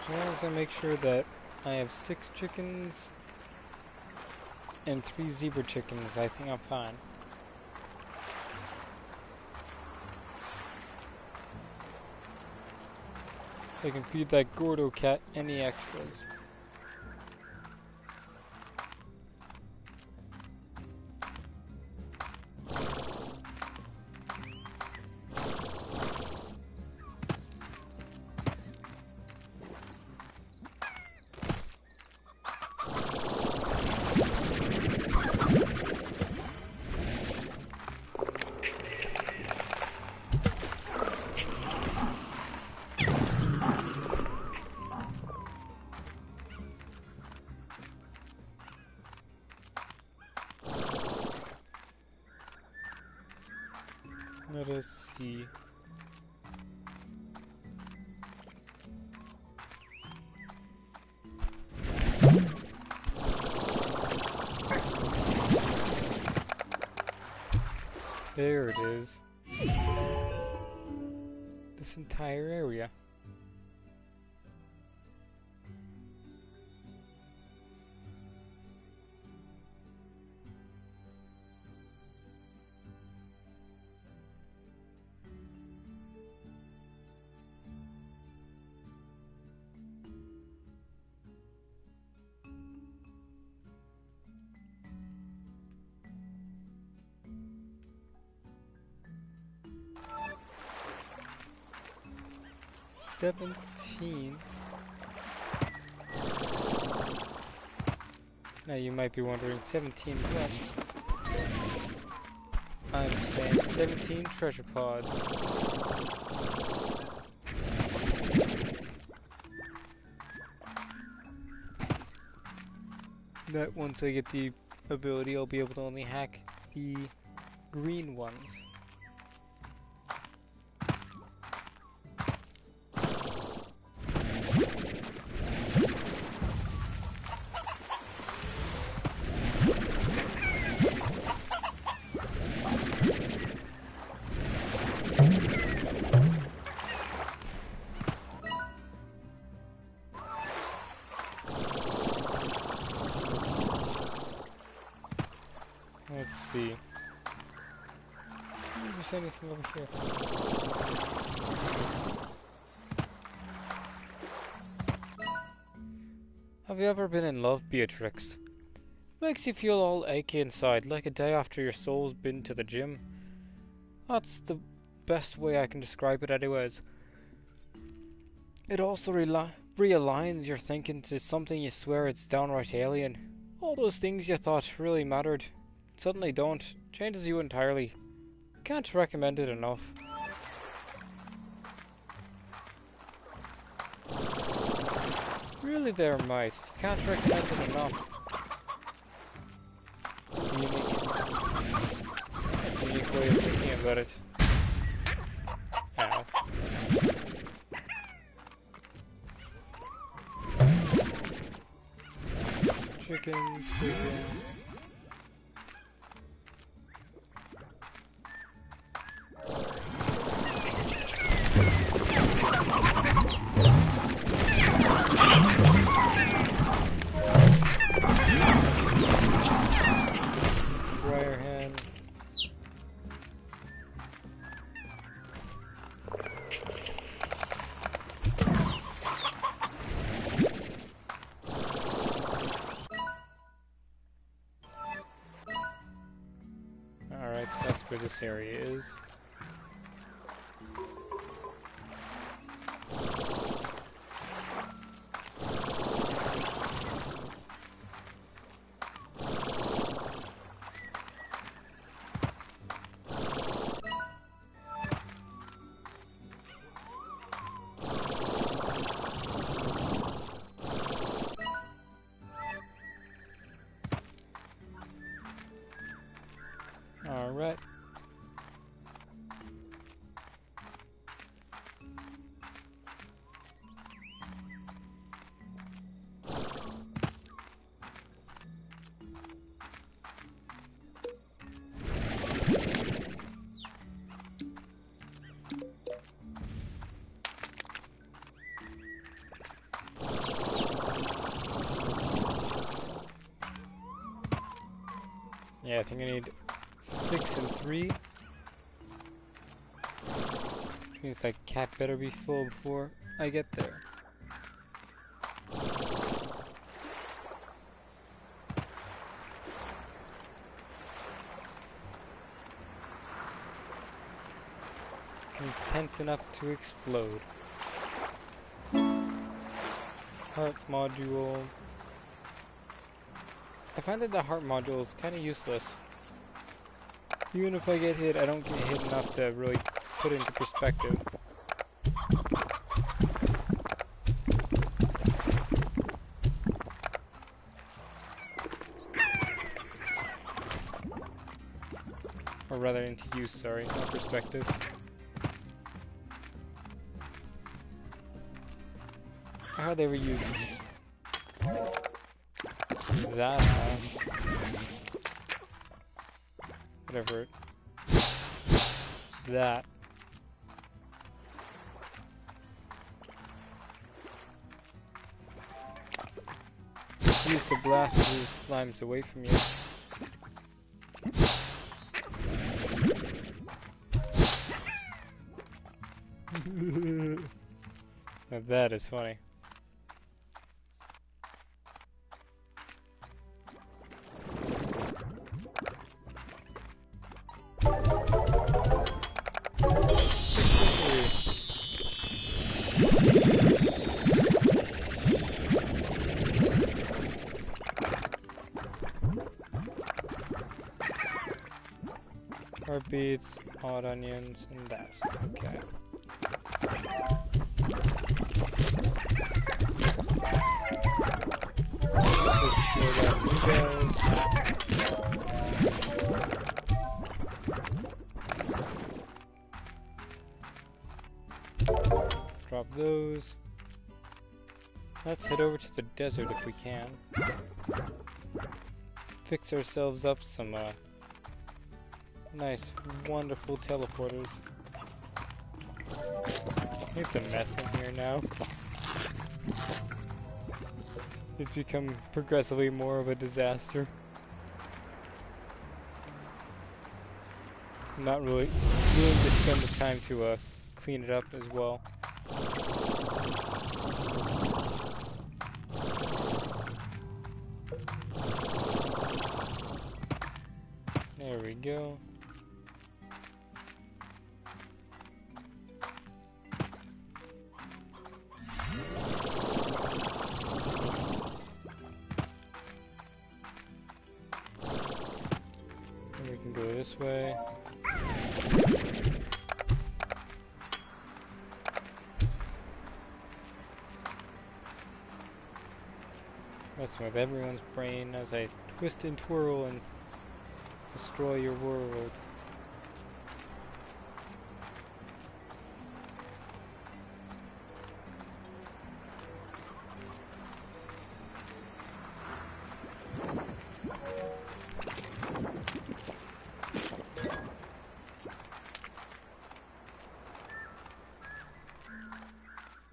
As long as I make sure that I have 6 chickens and 3 zebra chickens, I think I'm fine. I can feed that Gordo cat any extras. Let us see. There it is. This entire area. $17. Now you might be wondering, 17 what? I'm saying 17 treasure pods. That once I get the ability, I'll be able to only hack the green ones. Let's see. Is there anything over here? Have you ever been in love, Beatrix? Makes you feel all achy inside, like a day after your soul's been to the gym. That's the best way I can describe it anyways. It also realigns your thinking to something you swear it's downright alien. All those things you thought really mattered suddenly don't. Changes you entirely. Can't recommend it enough. Really there, mate. Can't recommend it enough. It's a unique way of thinking about it. Ow. Chicken. where this area is. Alright. Yeah, I think I need 6 and 3. Which means that cat better be full before I get there. Content enough to explode. Heart module. I find that the heart module is kind of useless. Even if I get hit, I don't get hit enough to really put it into perspective. Or rather into use, sorry, not perspective. I hardly ever use that. Whatever. That. Use to blast these slimes away from you. Now that is funny. Heartbeats, odd onions, and that's okay. Drop those. Let's head over to the desert if we can. Fix ourselves up some nice, wonderful teleporters. It's a mess in here now. It's become progressively more of a disaster. I'm not really willing to spend the time to clean it up as well. There we go. And we can go this way. Messing with everyone's brain as I twist and twirl and destroy your world.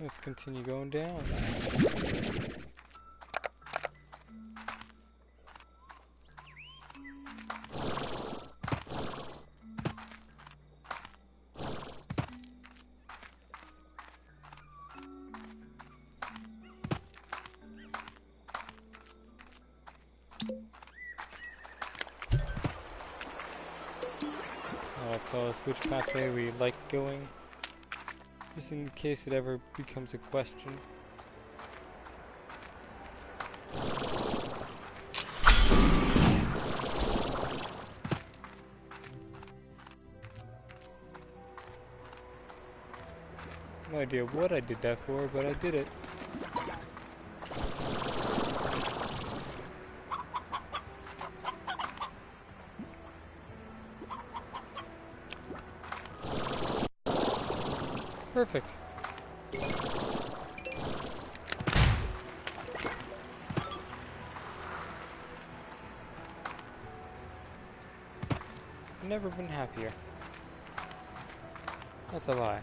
Let's continue going down. tell us which pathway we like going, just in case it ever becomes a question. No idea what I did that for, but I did it. Perfect. Never been happier. That's a lie.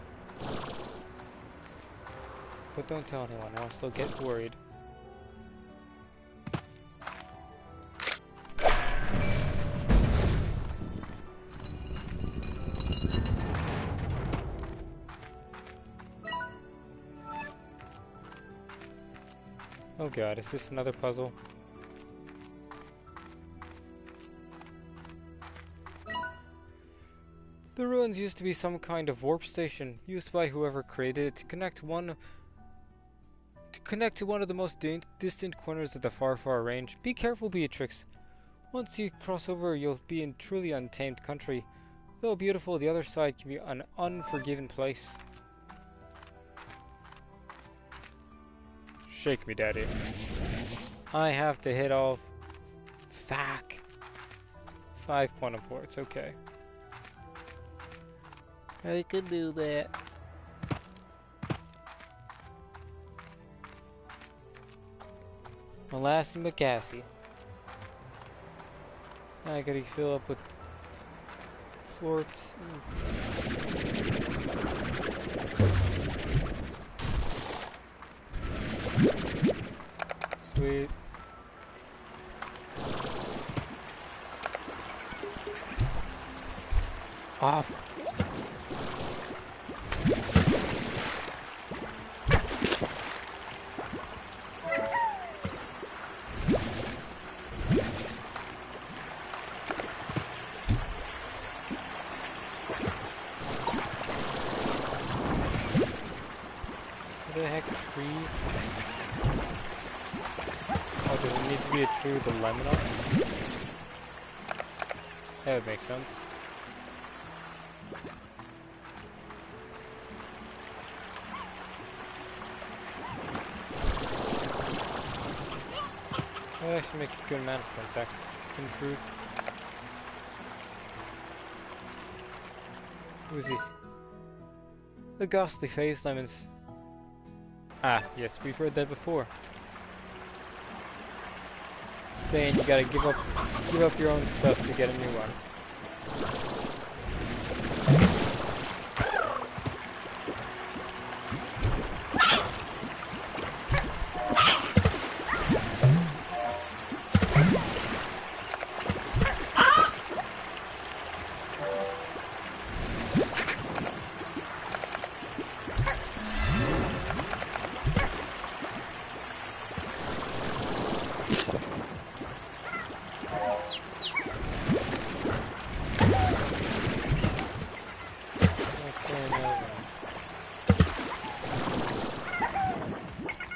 But don't tell anyone, or else they'll get worried. Oh god, is this another puzzle? The ruins used to be some kind of warp station, used by whoever created it to connect to one of the most distant corners of the far, far range. Be careful, Beatrix. Once you cross over, you'll be in truly untamed country. Though beautiful, the other side can be an unforgiving place. Shake me, Daddy. I have to hit all... Fuck. 5 quantum ports, okay. I can do that. Molassie McGassy. I gotta fill up with plorts. Sweet. Off. What the heck, tree? Oh, does it need to be a tree with a lemon on it? That would make sense. That would actually make a good amount of sense, in truth. Who is this? The ghastly phase lemons. Ah, yes, we've heard that before. Saying you gotta give up your own stuff to get a new one.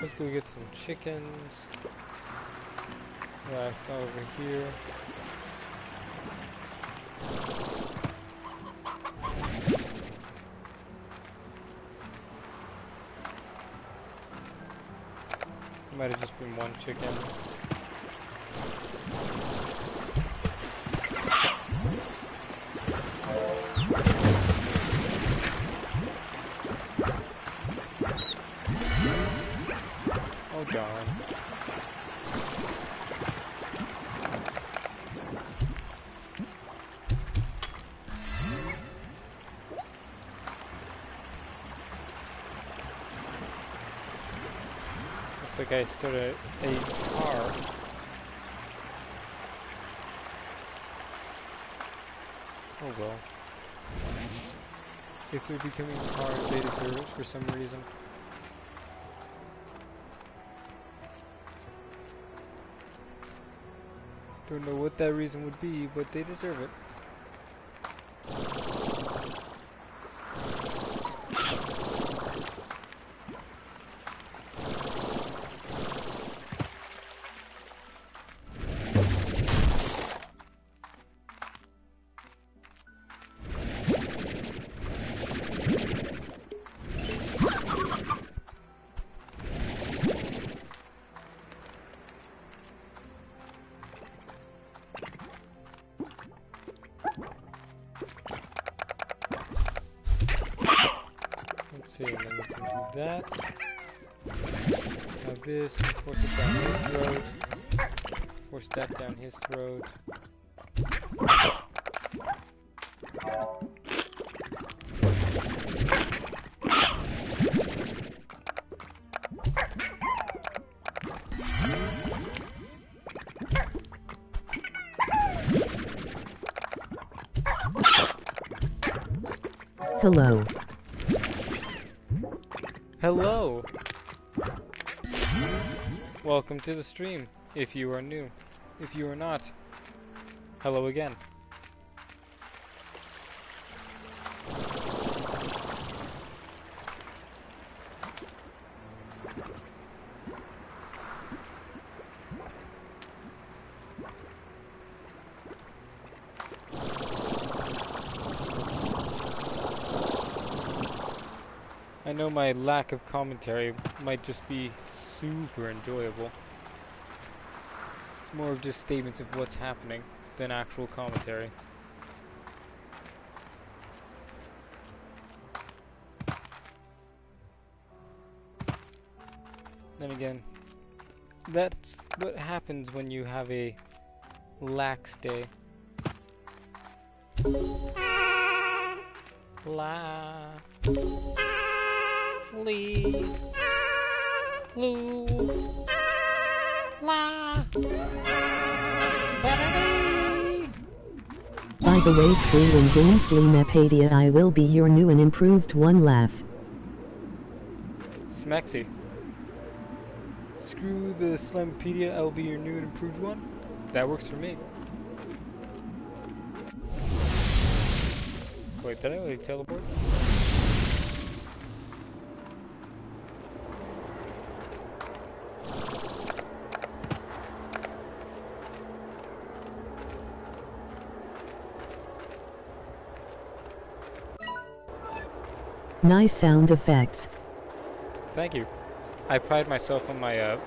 Let's go get some chickens. Yeah, I saw over here. Might have just been one chicken. Oh darn. Looks like I stood at a tar. Oh well. If they're becoming cars, they deserve it for some reason. Don't know what that reason would be, but they deserve it. see, and then we can do that. Have this, and force it down his throat. Force that down his throat. Hello. Hello! Welcome to the stream, if you are new. If you are not, hello again. I know my lack of commentary might just be super enjoyable. It's more of just statements of what's happening than actual commentary. Then again, that's what happens when you have a lax day. La. Lee. Loo. La. By the way, Squealing Grimsley Mepadia, I will be your new and improved one. Laugh. Smexy. Screw the Slimepedia, I'll be your new and improved one. That works for me. Wait, did I really teleport? Nice sound effects. Thank you. I pride myself on my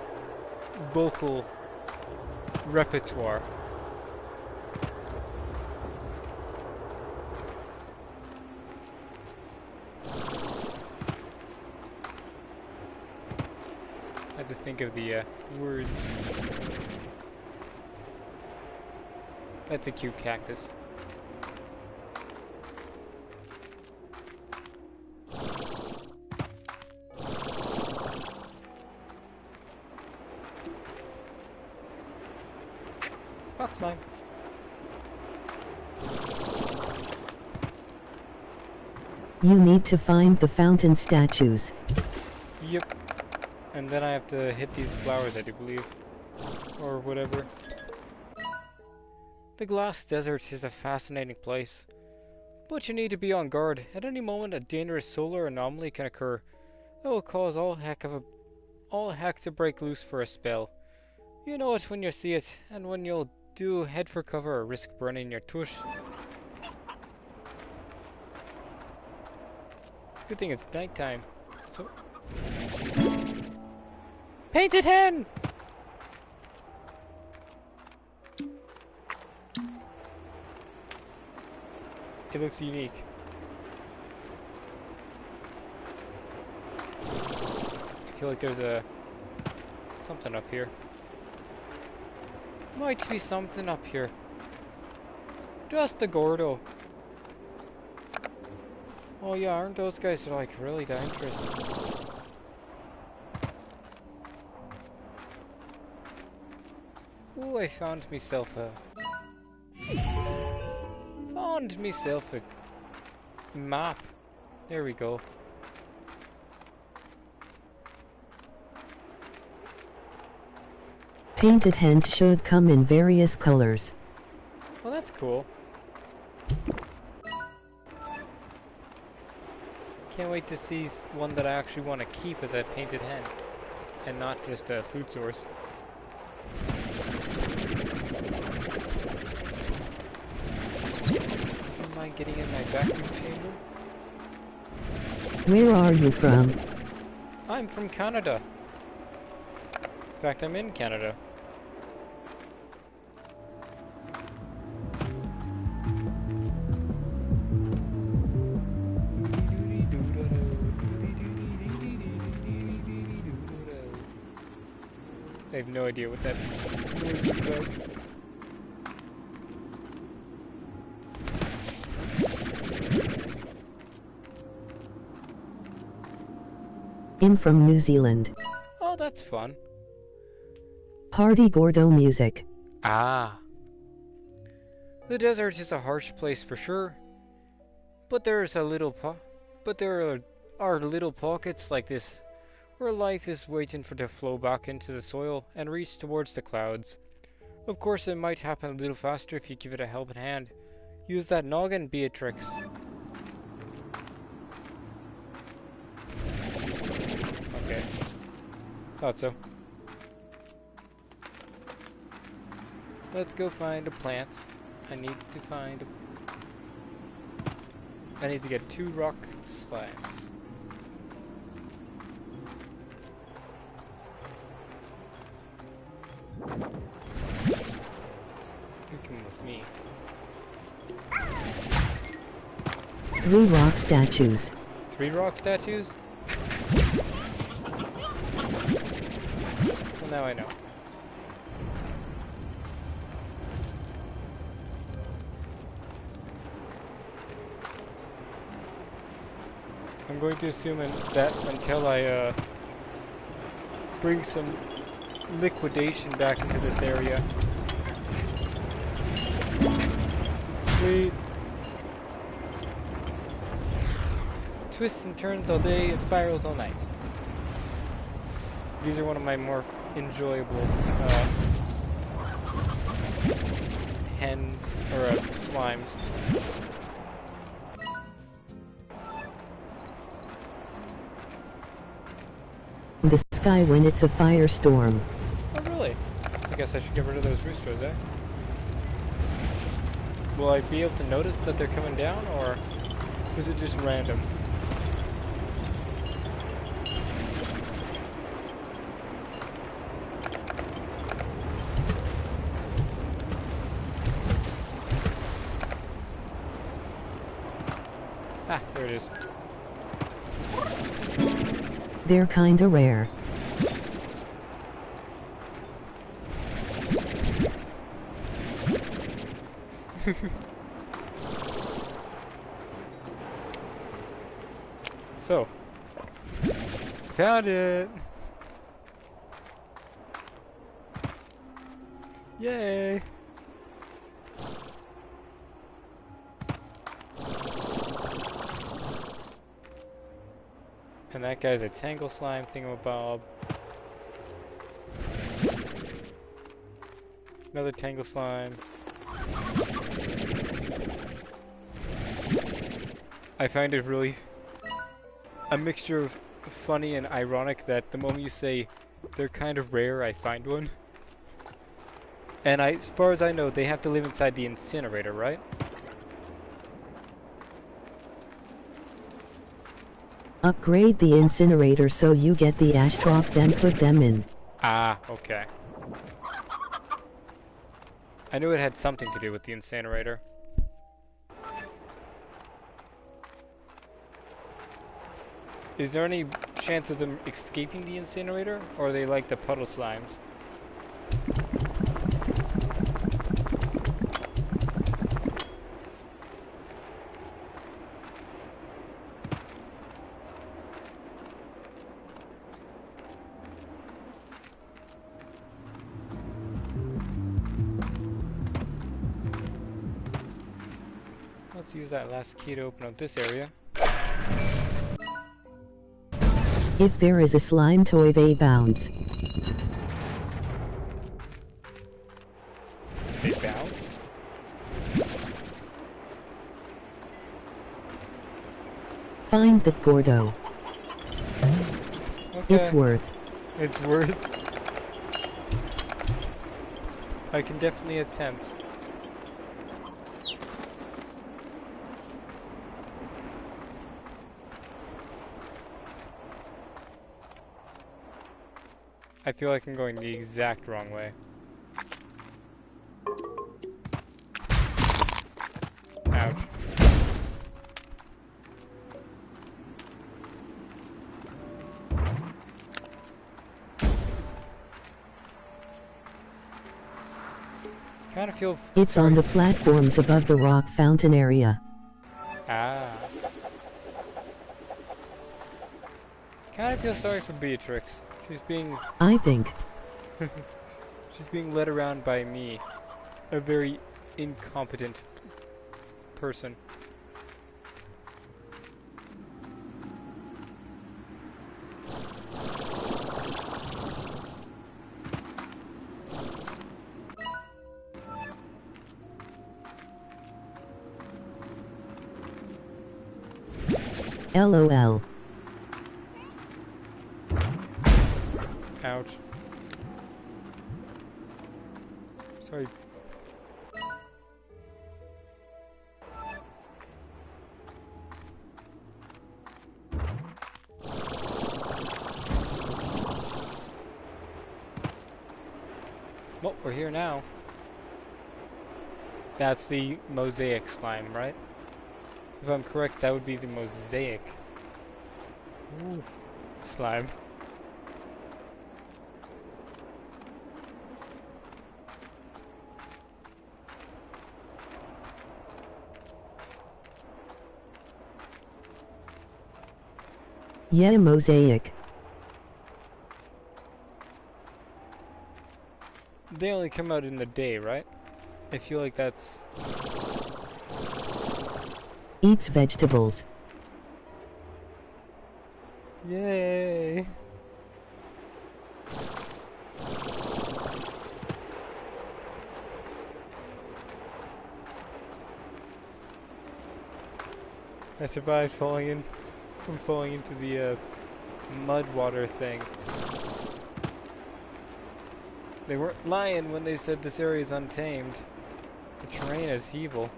vocal repertoire. I had to think of the words. That's a cute cactus. Rock slime. You need to find the fountain statues. Yep. And then I have to hit these flowers, I do believe. Or whatever. The Glass Desert is a fascinating place. But you need to be on guard. At any moment, a dangerous solar anomaly can occur. That will cause all heck to break loose for a spell. You know it when you see it, and when you'll do, head for cover or risk burning your tush. Good thing it's nighttime. So... Painted Hen! It looks unique. I feel like there's something up here. Might be something up here. Just a Gordo. Oh yeah, aren't those guys like really dangerous? Ooh, I found myself a map. There we go. Painted hens should come in various colors. Well, that's cool. Can't wait to see one that I actually want to keep as a painted hen, and not just a food source. Am I getting in my vacuum chamber? Where are you from? I'm from Canada. In fact, I'm in Canada. I have no idea what that noise is about. In from New Zealand. Oh, that's fun. Party Gordo music. Ah. The desert is a harsh place for sure, but there are little pockets like this where life is waiting for to flow back into the soil and reach towards the clouds. Of course, it might happen a little faster if you give it a helping hand. Use that noggin, Beatrix. Okay. Thought so. Let's go find a plant. I need to get 2 rock slimes. You come with me. 3 rock statues. 3 rock statues? Well, now I know. I'm going to assume that until I bring some liquidation back into this area. Sweet. Twists and turns all day and spirals all night. These are one of my more enjoyable slimes. The sky when it's a firestorm. Oh, really? I guess I should get rid of those roosters, eh? Will I be able to notice that they're coming down, or is it just random? Ah, there it is. They're kinda rare. So, found it! Yay! And that guy's a tangle slime thingamabob. Another tangle slime. I find it really a mixture of funny and ironic that the moment you say they're kind of rare, I find one. And as far as I know, they have to live inside the incinerator, right? Upgrade the incinerator so you get the ash trough, then put them in. Ah, okay. I knew it had something to do with the incinerator. Is there any chance of them escaping the incinerator, or are they like the puddle slimes? Let's use that last key to open up this area. If there is a slime toy, they bounce. They bounce? Find that Gordo. Okay. It's worth. It's worth. I can definitely attempt. I feel like I'm going the exact wrong way. Ouch. Kind of feel. It's sorry. on the platforms above the rock fountain area. Ah. Kind of feel sorry for Beatrix. She's being I think. she's being led around by me, a very incompetent person. LOL. Ouch. Sorry. Well, we're here now. That's the mosaic slime, right? If I'm correct, that would be the mosaic slime. Yeah, mosaic. They only come out in the day, right? I feel like that's... Eats vegetables. Yay! I survived falling into the mud water thing. They weren't lying when they said this area is untamed. The terrain is evil.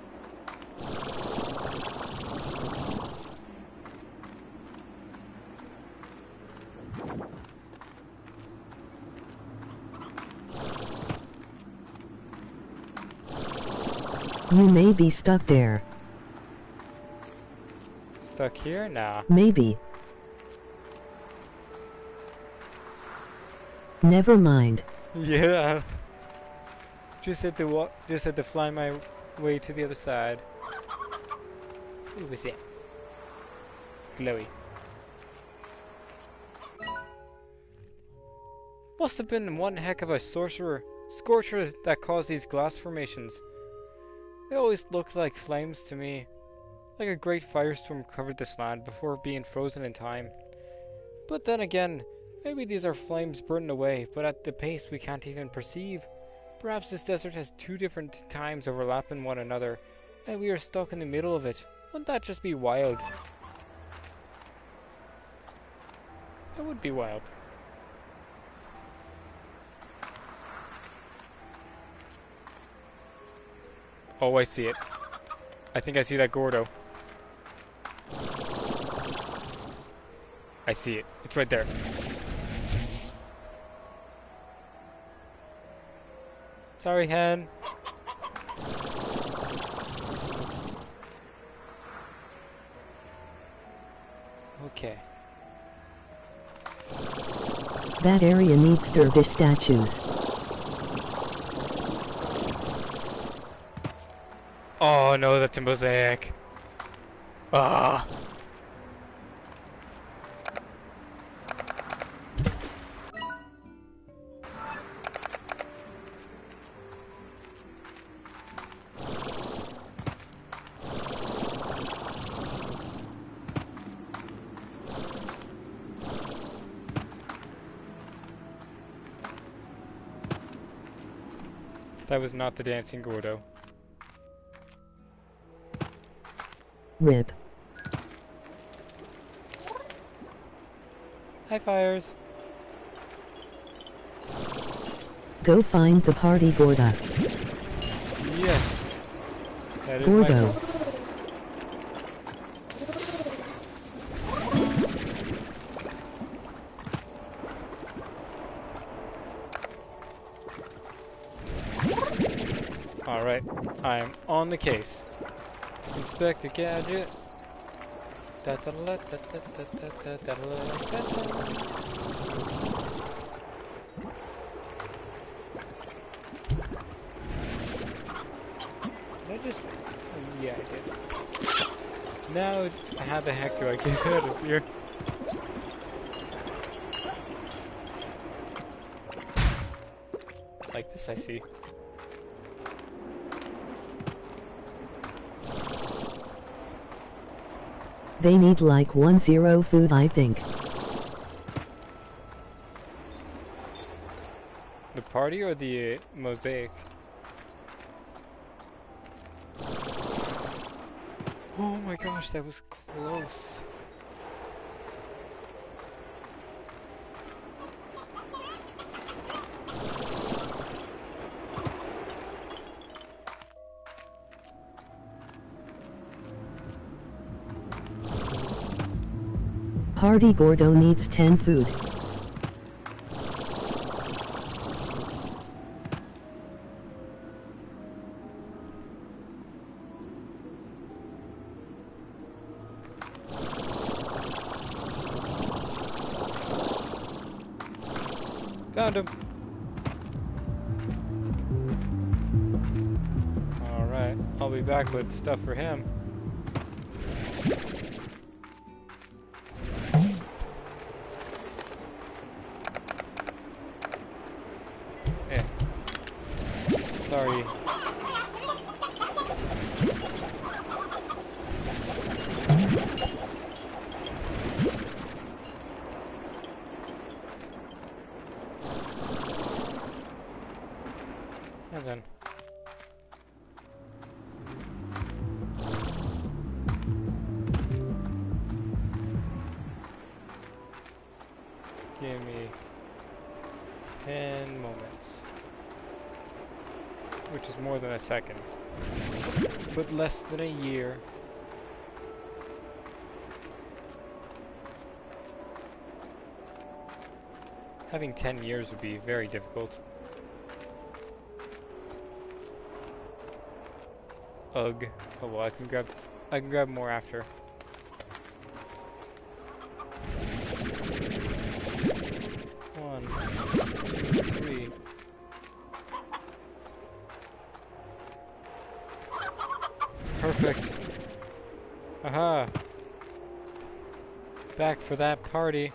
You may be stuck there. Stuck here? Nah. Maybe. Never mind. Yeah. Just had to fly my way to the other side. What was it? Glowy. Must have been one heck of a scorcher that caused these glass formations. They always looked like flames to me. Like a great firestorm covered this land before being frozen in time. But then again, maybe these are flames burned away, but at the pace we can't even perceive. Perhaps this desert has two different times overlapping one another, and we are stuck in the middle of it. Wouldn't that just be wild? That would be wild. Oh, I see it. I think I see that Gordo. I see it. It's right there. Sorry, hen. Okay. That area needs dervish statues. Oh no, that's a mosaic. Ah. That was not the dancing Gordo. Rip. Hi, Fires. Go find the party Gorda. Yes. That is Gordo. my... Alright, I'm on the case. Inspector Gadget. just... yeah, I did. Now, how the heck do I get out of here? Like this, I see. They need like 10 food, I think. The party or the mosaic? Oh my gosh, that was close. Party Gordo needs 10 food. Found him. Alright, I'll be back with stuff for him. Eh. Sorry. And then. Give me 10 moments. Which is more than a second. But less than a year. Having 10 years would be very difficult. Ugh. Oh well, I can grab more after. One, two, three. Perfect. Aha. Back for that party.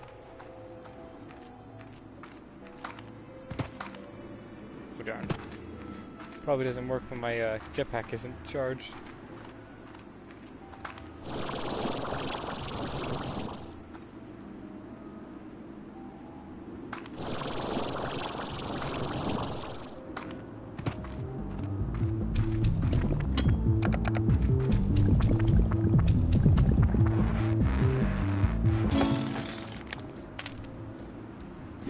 Oh darn. Probably doesn't work when my jetpack isn't charged.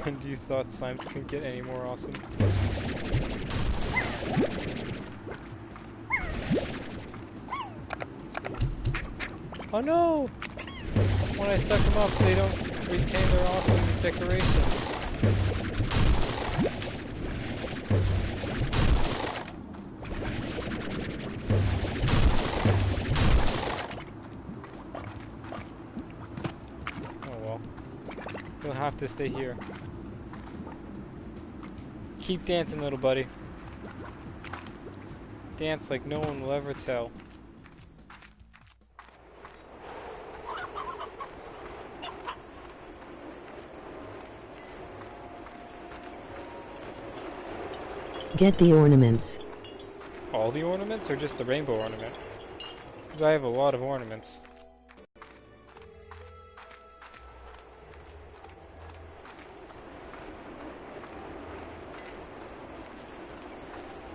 And you thought slimes couldn't get any more awesome? Oh no! When I suck them up, they don't retain their awesome decorations. Oh well. You'll have to stay here. Keep dancing, little buddy. Dance like no one will ever tell. Get the ornaments. All the ornaments or just the rainbow ornament? Because I have a lot of ornaments.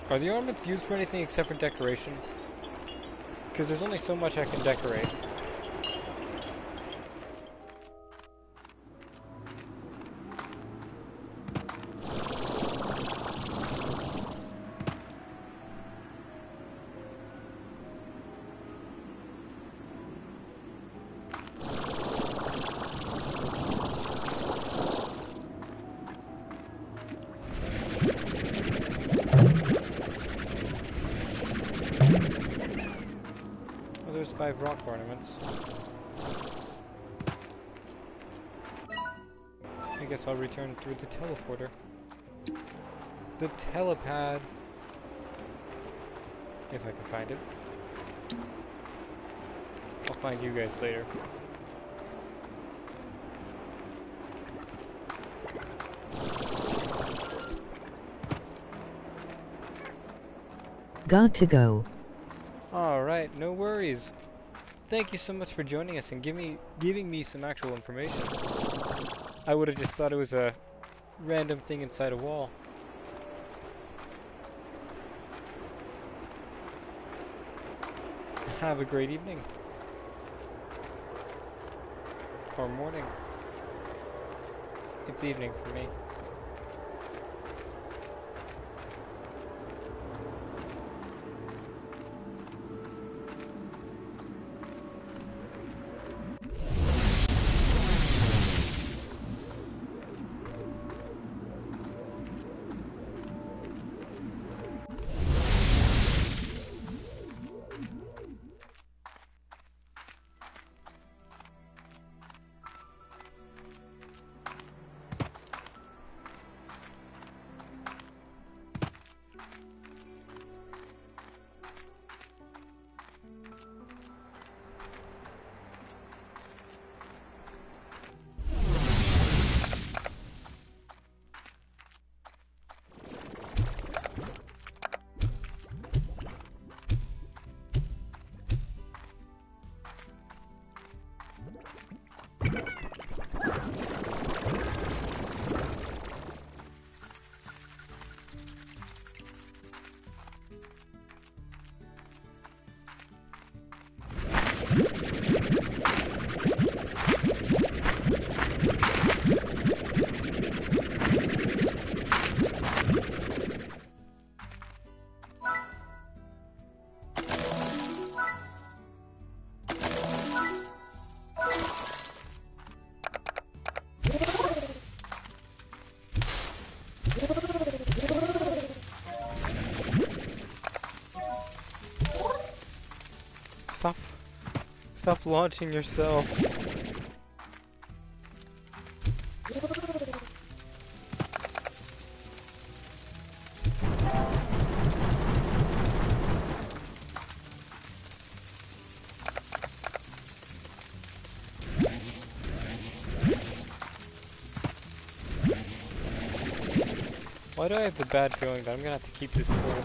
Are the ornaments used for anything except for decoration? Because there's only so much I can decorate. There's 5 rock ornaments. I guess I'll return through the teleporter. The telepad. If I can find it. I'll find you guys later. Got to go. Alright, no worries. Thank you so much for joining us and giving me some actual information. I would have just thought it was a random thing inside a wall. Have a great evening. Or morning. It's evening for me. Stop launching yourself. Why do I have the bad feeling that I'm gonna have to keep this full?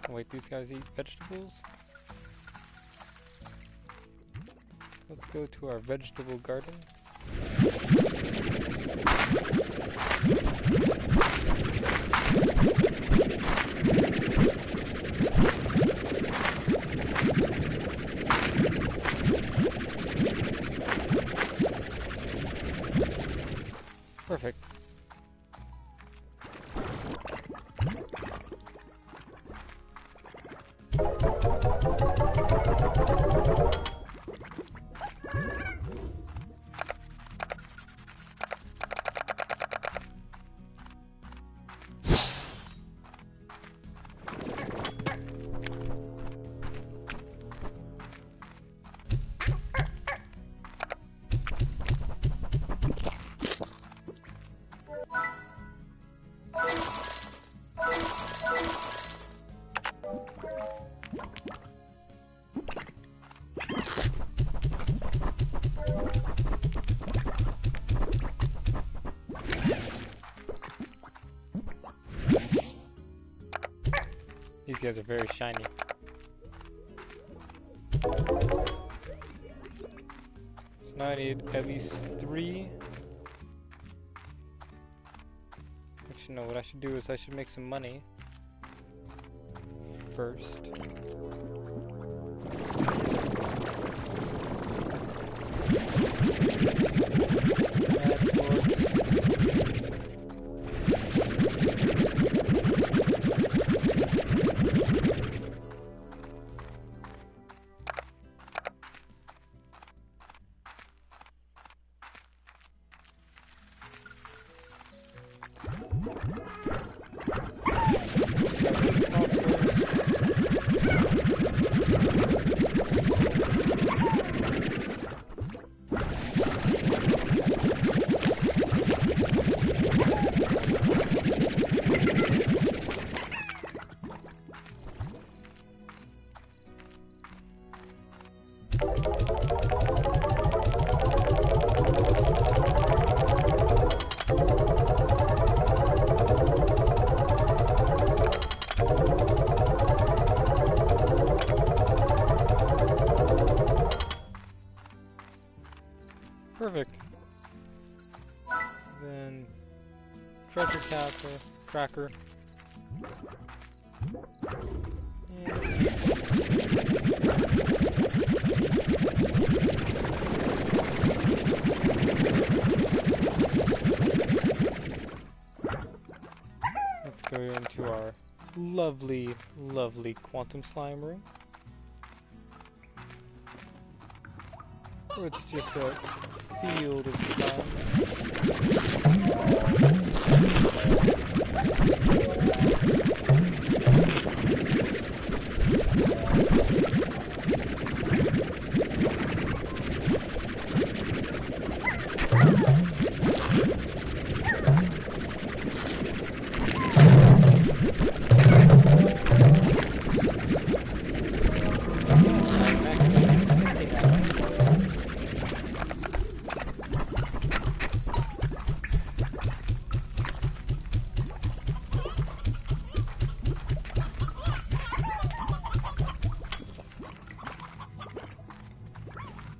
Wait, these guys eat vegetables? Let's go to our vegetable garden. Perfect. These guys are very shiny. So now I need at least 3. Actually, no, what I should do is I should make some money first. Add quartz. Small stores. Perfect. Then treasure tracker. Let's go into our lovely, lovely quantum slime room. Or it's just a field of slime.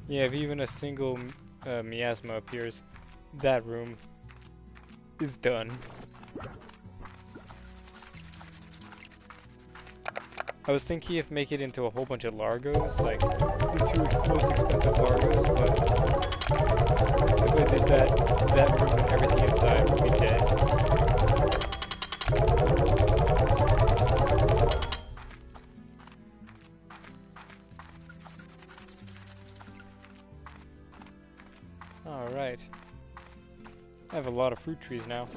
Yeah, if even a single miasma appears, that room is done. I was thinking of making it into a whole bunch of Largos, like the two most expensive Largos, but if I did that, that room and everything inside would be dead. Alright. I have a lot of fruit trees now.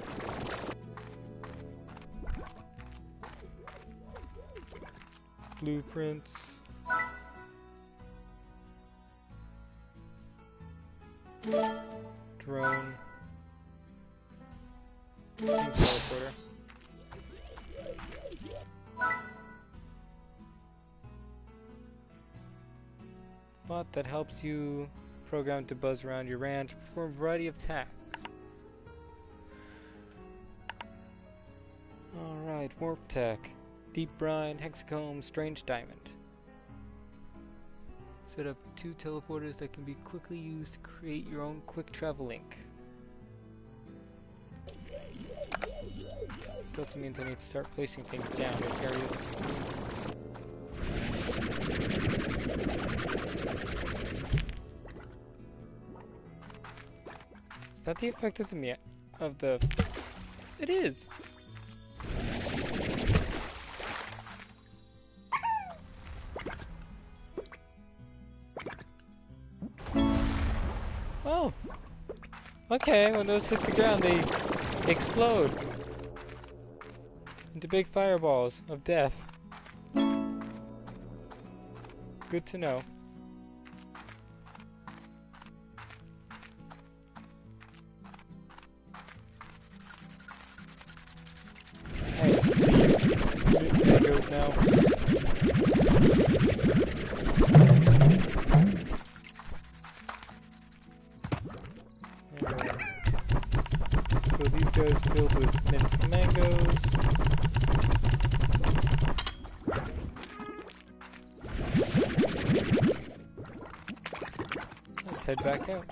Blueprints. Drone. And teleporter. Bot that helps you program to buzz around your ranch, perform a variety of tasks. Alright, warp tech. Deep brine, hexacomb, strange diamond. Set up 2 teleporters that can be quickly used to create your own quick travel link. It also means I need to start placing things down in areas. Is that the effect of the It is! Oh! Okay, when those hit the ground, they explode into big fireballs of death. Good to know. I see. There goes now. Let's fill these guys filled with mint mangoes. Let's head back out.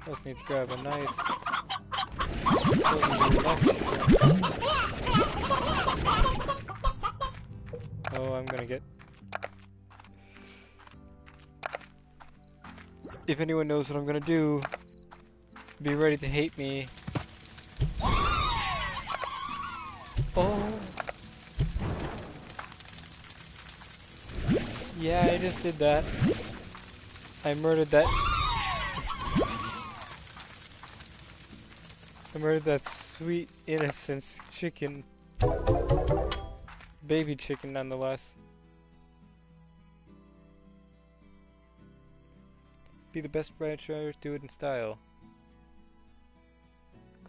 Also need to grab a nice Oh, I'm gonna get... If anyone knows what I'm gonna do, be ready to hate me. Oh! Yeah, I just did that. I murdered that... I murdered that sweet, innocent chicken. Baby chicken, nonetheless. Be the best rancher, do it in style.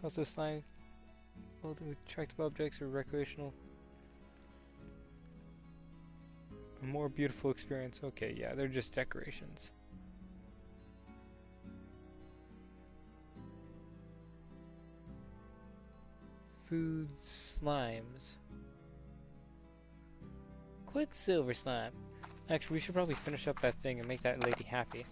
Cause of slime, both with attractive objects or recreational. A more beautiful experience. Okay, yeah, they're just decorations. Food slimes. Quicksilver slime. Actually, we should probably finish up that thing and make that lady happy.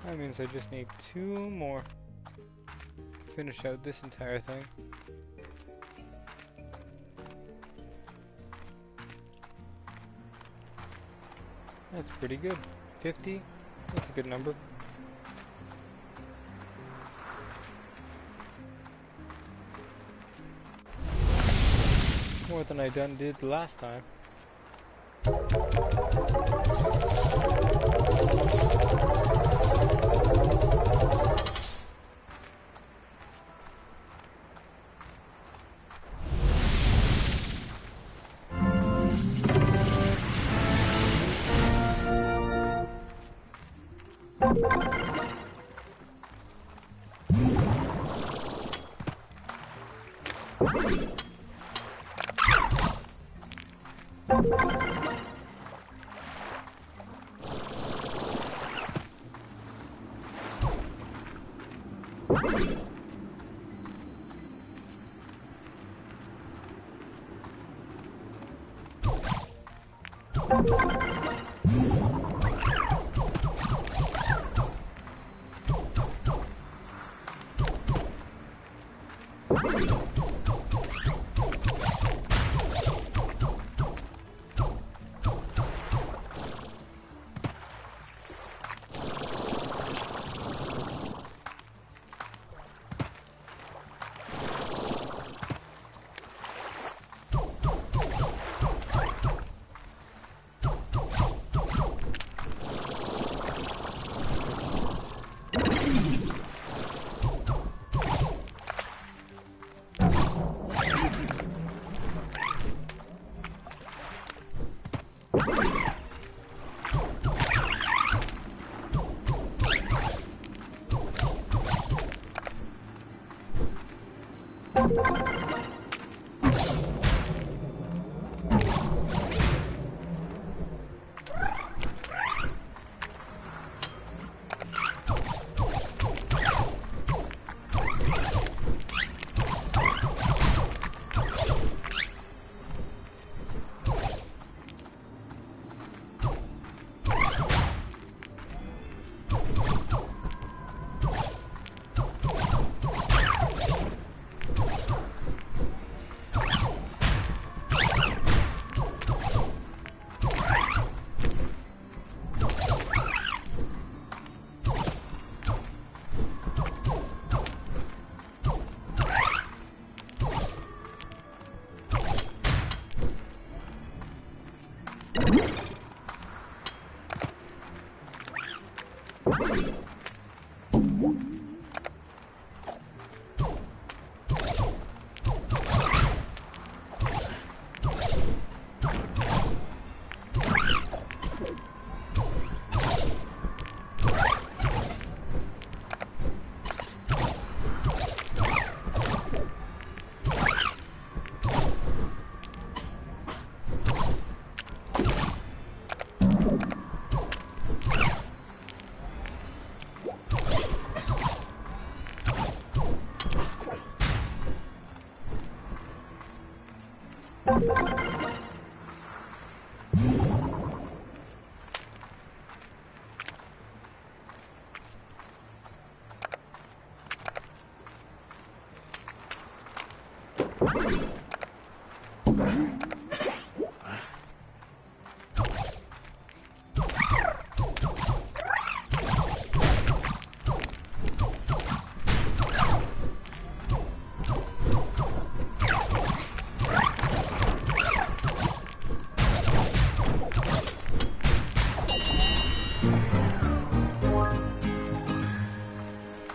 That means I just need 2 more to finish out this entire thing. That's pretty good. 50? That's a good number. More than I did last time.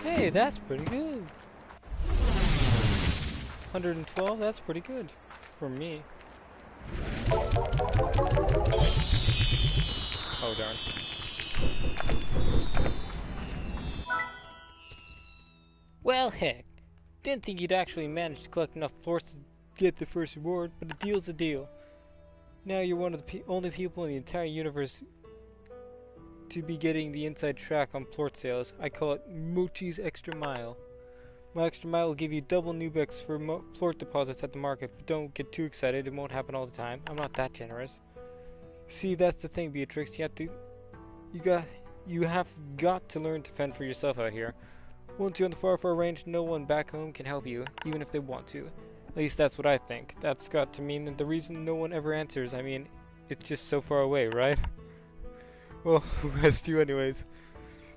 Hey, that's pretty good. 112, that's pretty good. For me. Oh darn. Well, heck. Didn't think you'd actually manage to collect enough plorts to get the first reward, but a deal's a deal. Now you're one of the only people in the entire universe to be getting the inside track on plort sales. I call it Mochi's Extra Mile. My extra mile will give you double Nubex for plort deposits at the market, but don't get too excited, it won't happen all the time. I'm not that generous. See, that's the thing, Beatrix. You have got to learn to fend for yourself out here. Once you're on the far range, no one back home can help you, even if they want to. At least that's what I think. That's got to mean the reason no one ever answers. I mean, it's just so far away, right? Well, who asked you anyways?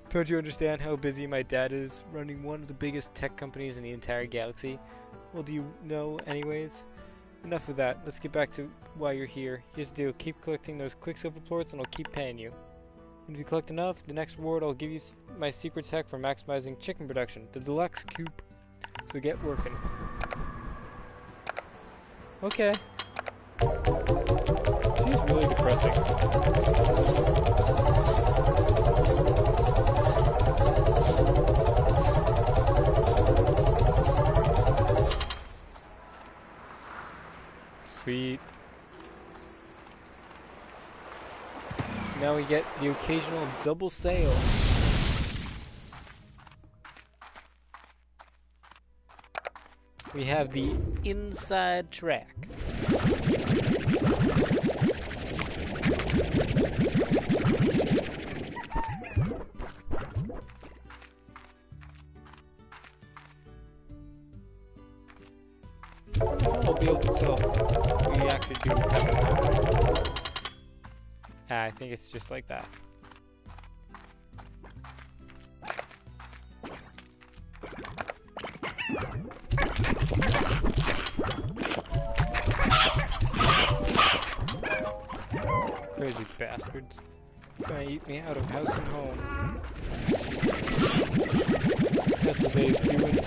Don't you understand how busy my dad is running one of the biggest tech companies in the entire galaxy? Well, do you know anyways? Enough of that. Let's get back to why you're here. Here's the deal. Keep collecting those Quicksilver plorts and I'll keep paying you. And if you collect enough, the next reward I'll give you my secret tech for maximizing chicken production, the Deluxe Coop. So get working. Okay. She's really depressing. Sweet. Now we get the occasional double sale. We have the inside track. I'll be able to tell if we actually do have it. I think it's just like that. Crazy bastards. Trying to eat me out of house and home. That's what they's doing.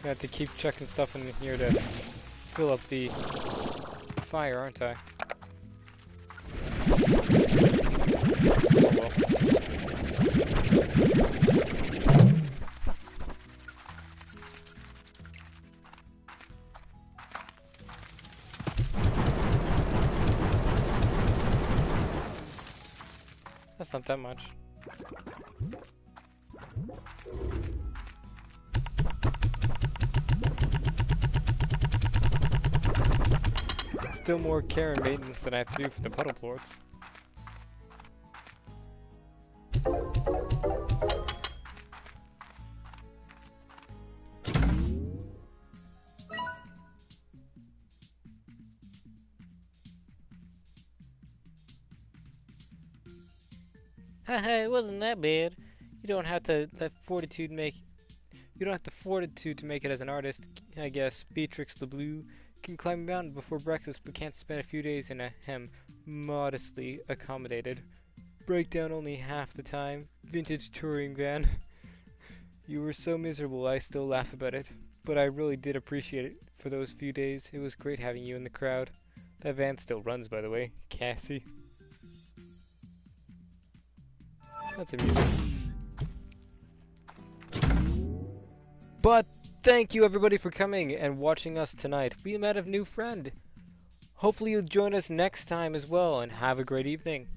I have to keep checking stuff in here to fill up the fire, aren't I? Oh well. That's not that much. Still more care and maintenance than I have to do for the puddle plorts. Haha, it wasn't that bad. You don't have to let fortitude make. You don't have the fortitude to make it as an artist, I guess. Beatrix the Blue can climb a mountain before breakfast, but can't spend a few days in a modestly accommodated. Breakdown only half the time. Vintage touring van. You were so miserable, I still laugh about it. But I really did appreciate it for those few days. It was great having you in the crowd. That van still runs, by the way. Cassie. That's amusing. But thank you everybody for coming and watching us tonight. We met a new friend. Hopefully you'll join us next time as well, and have a great evening.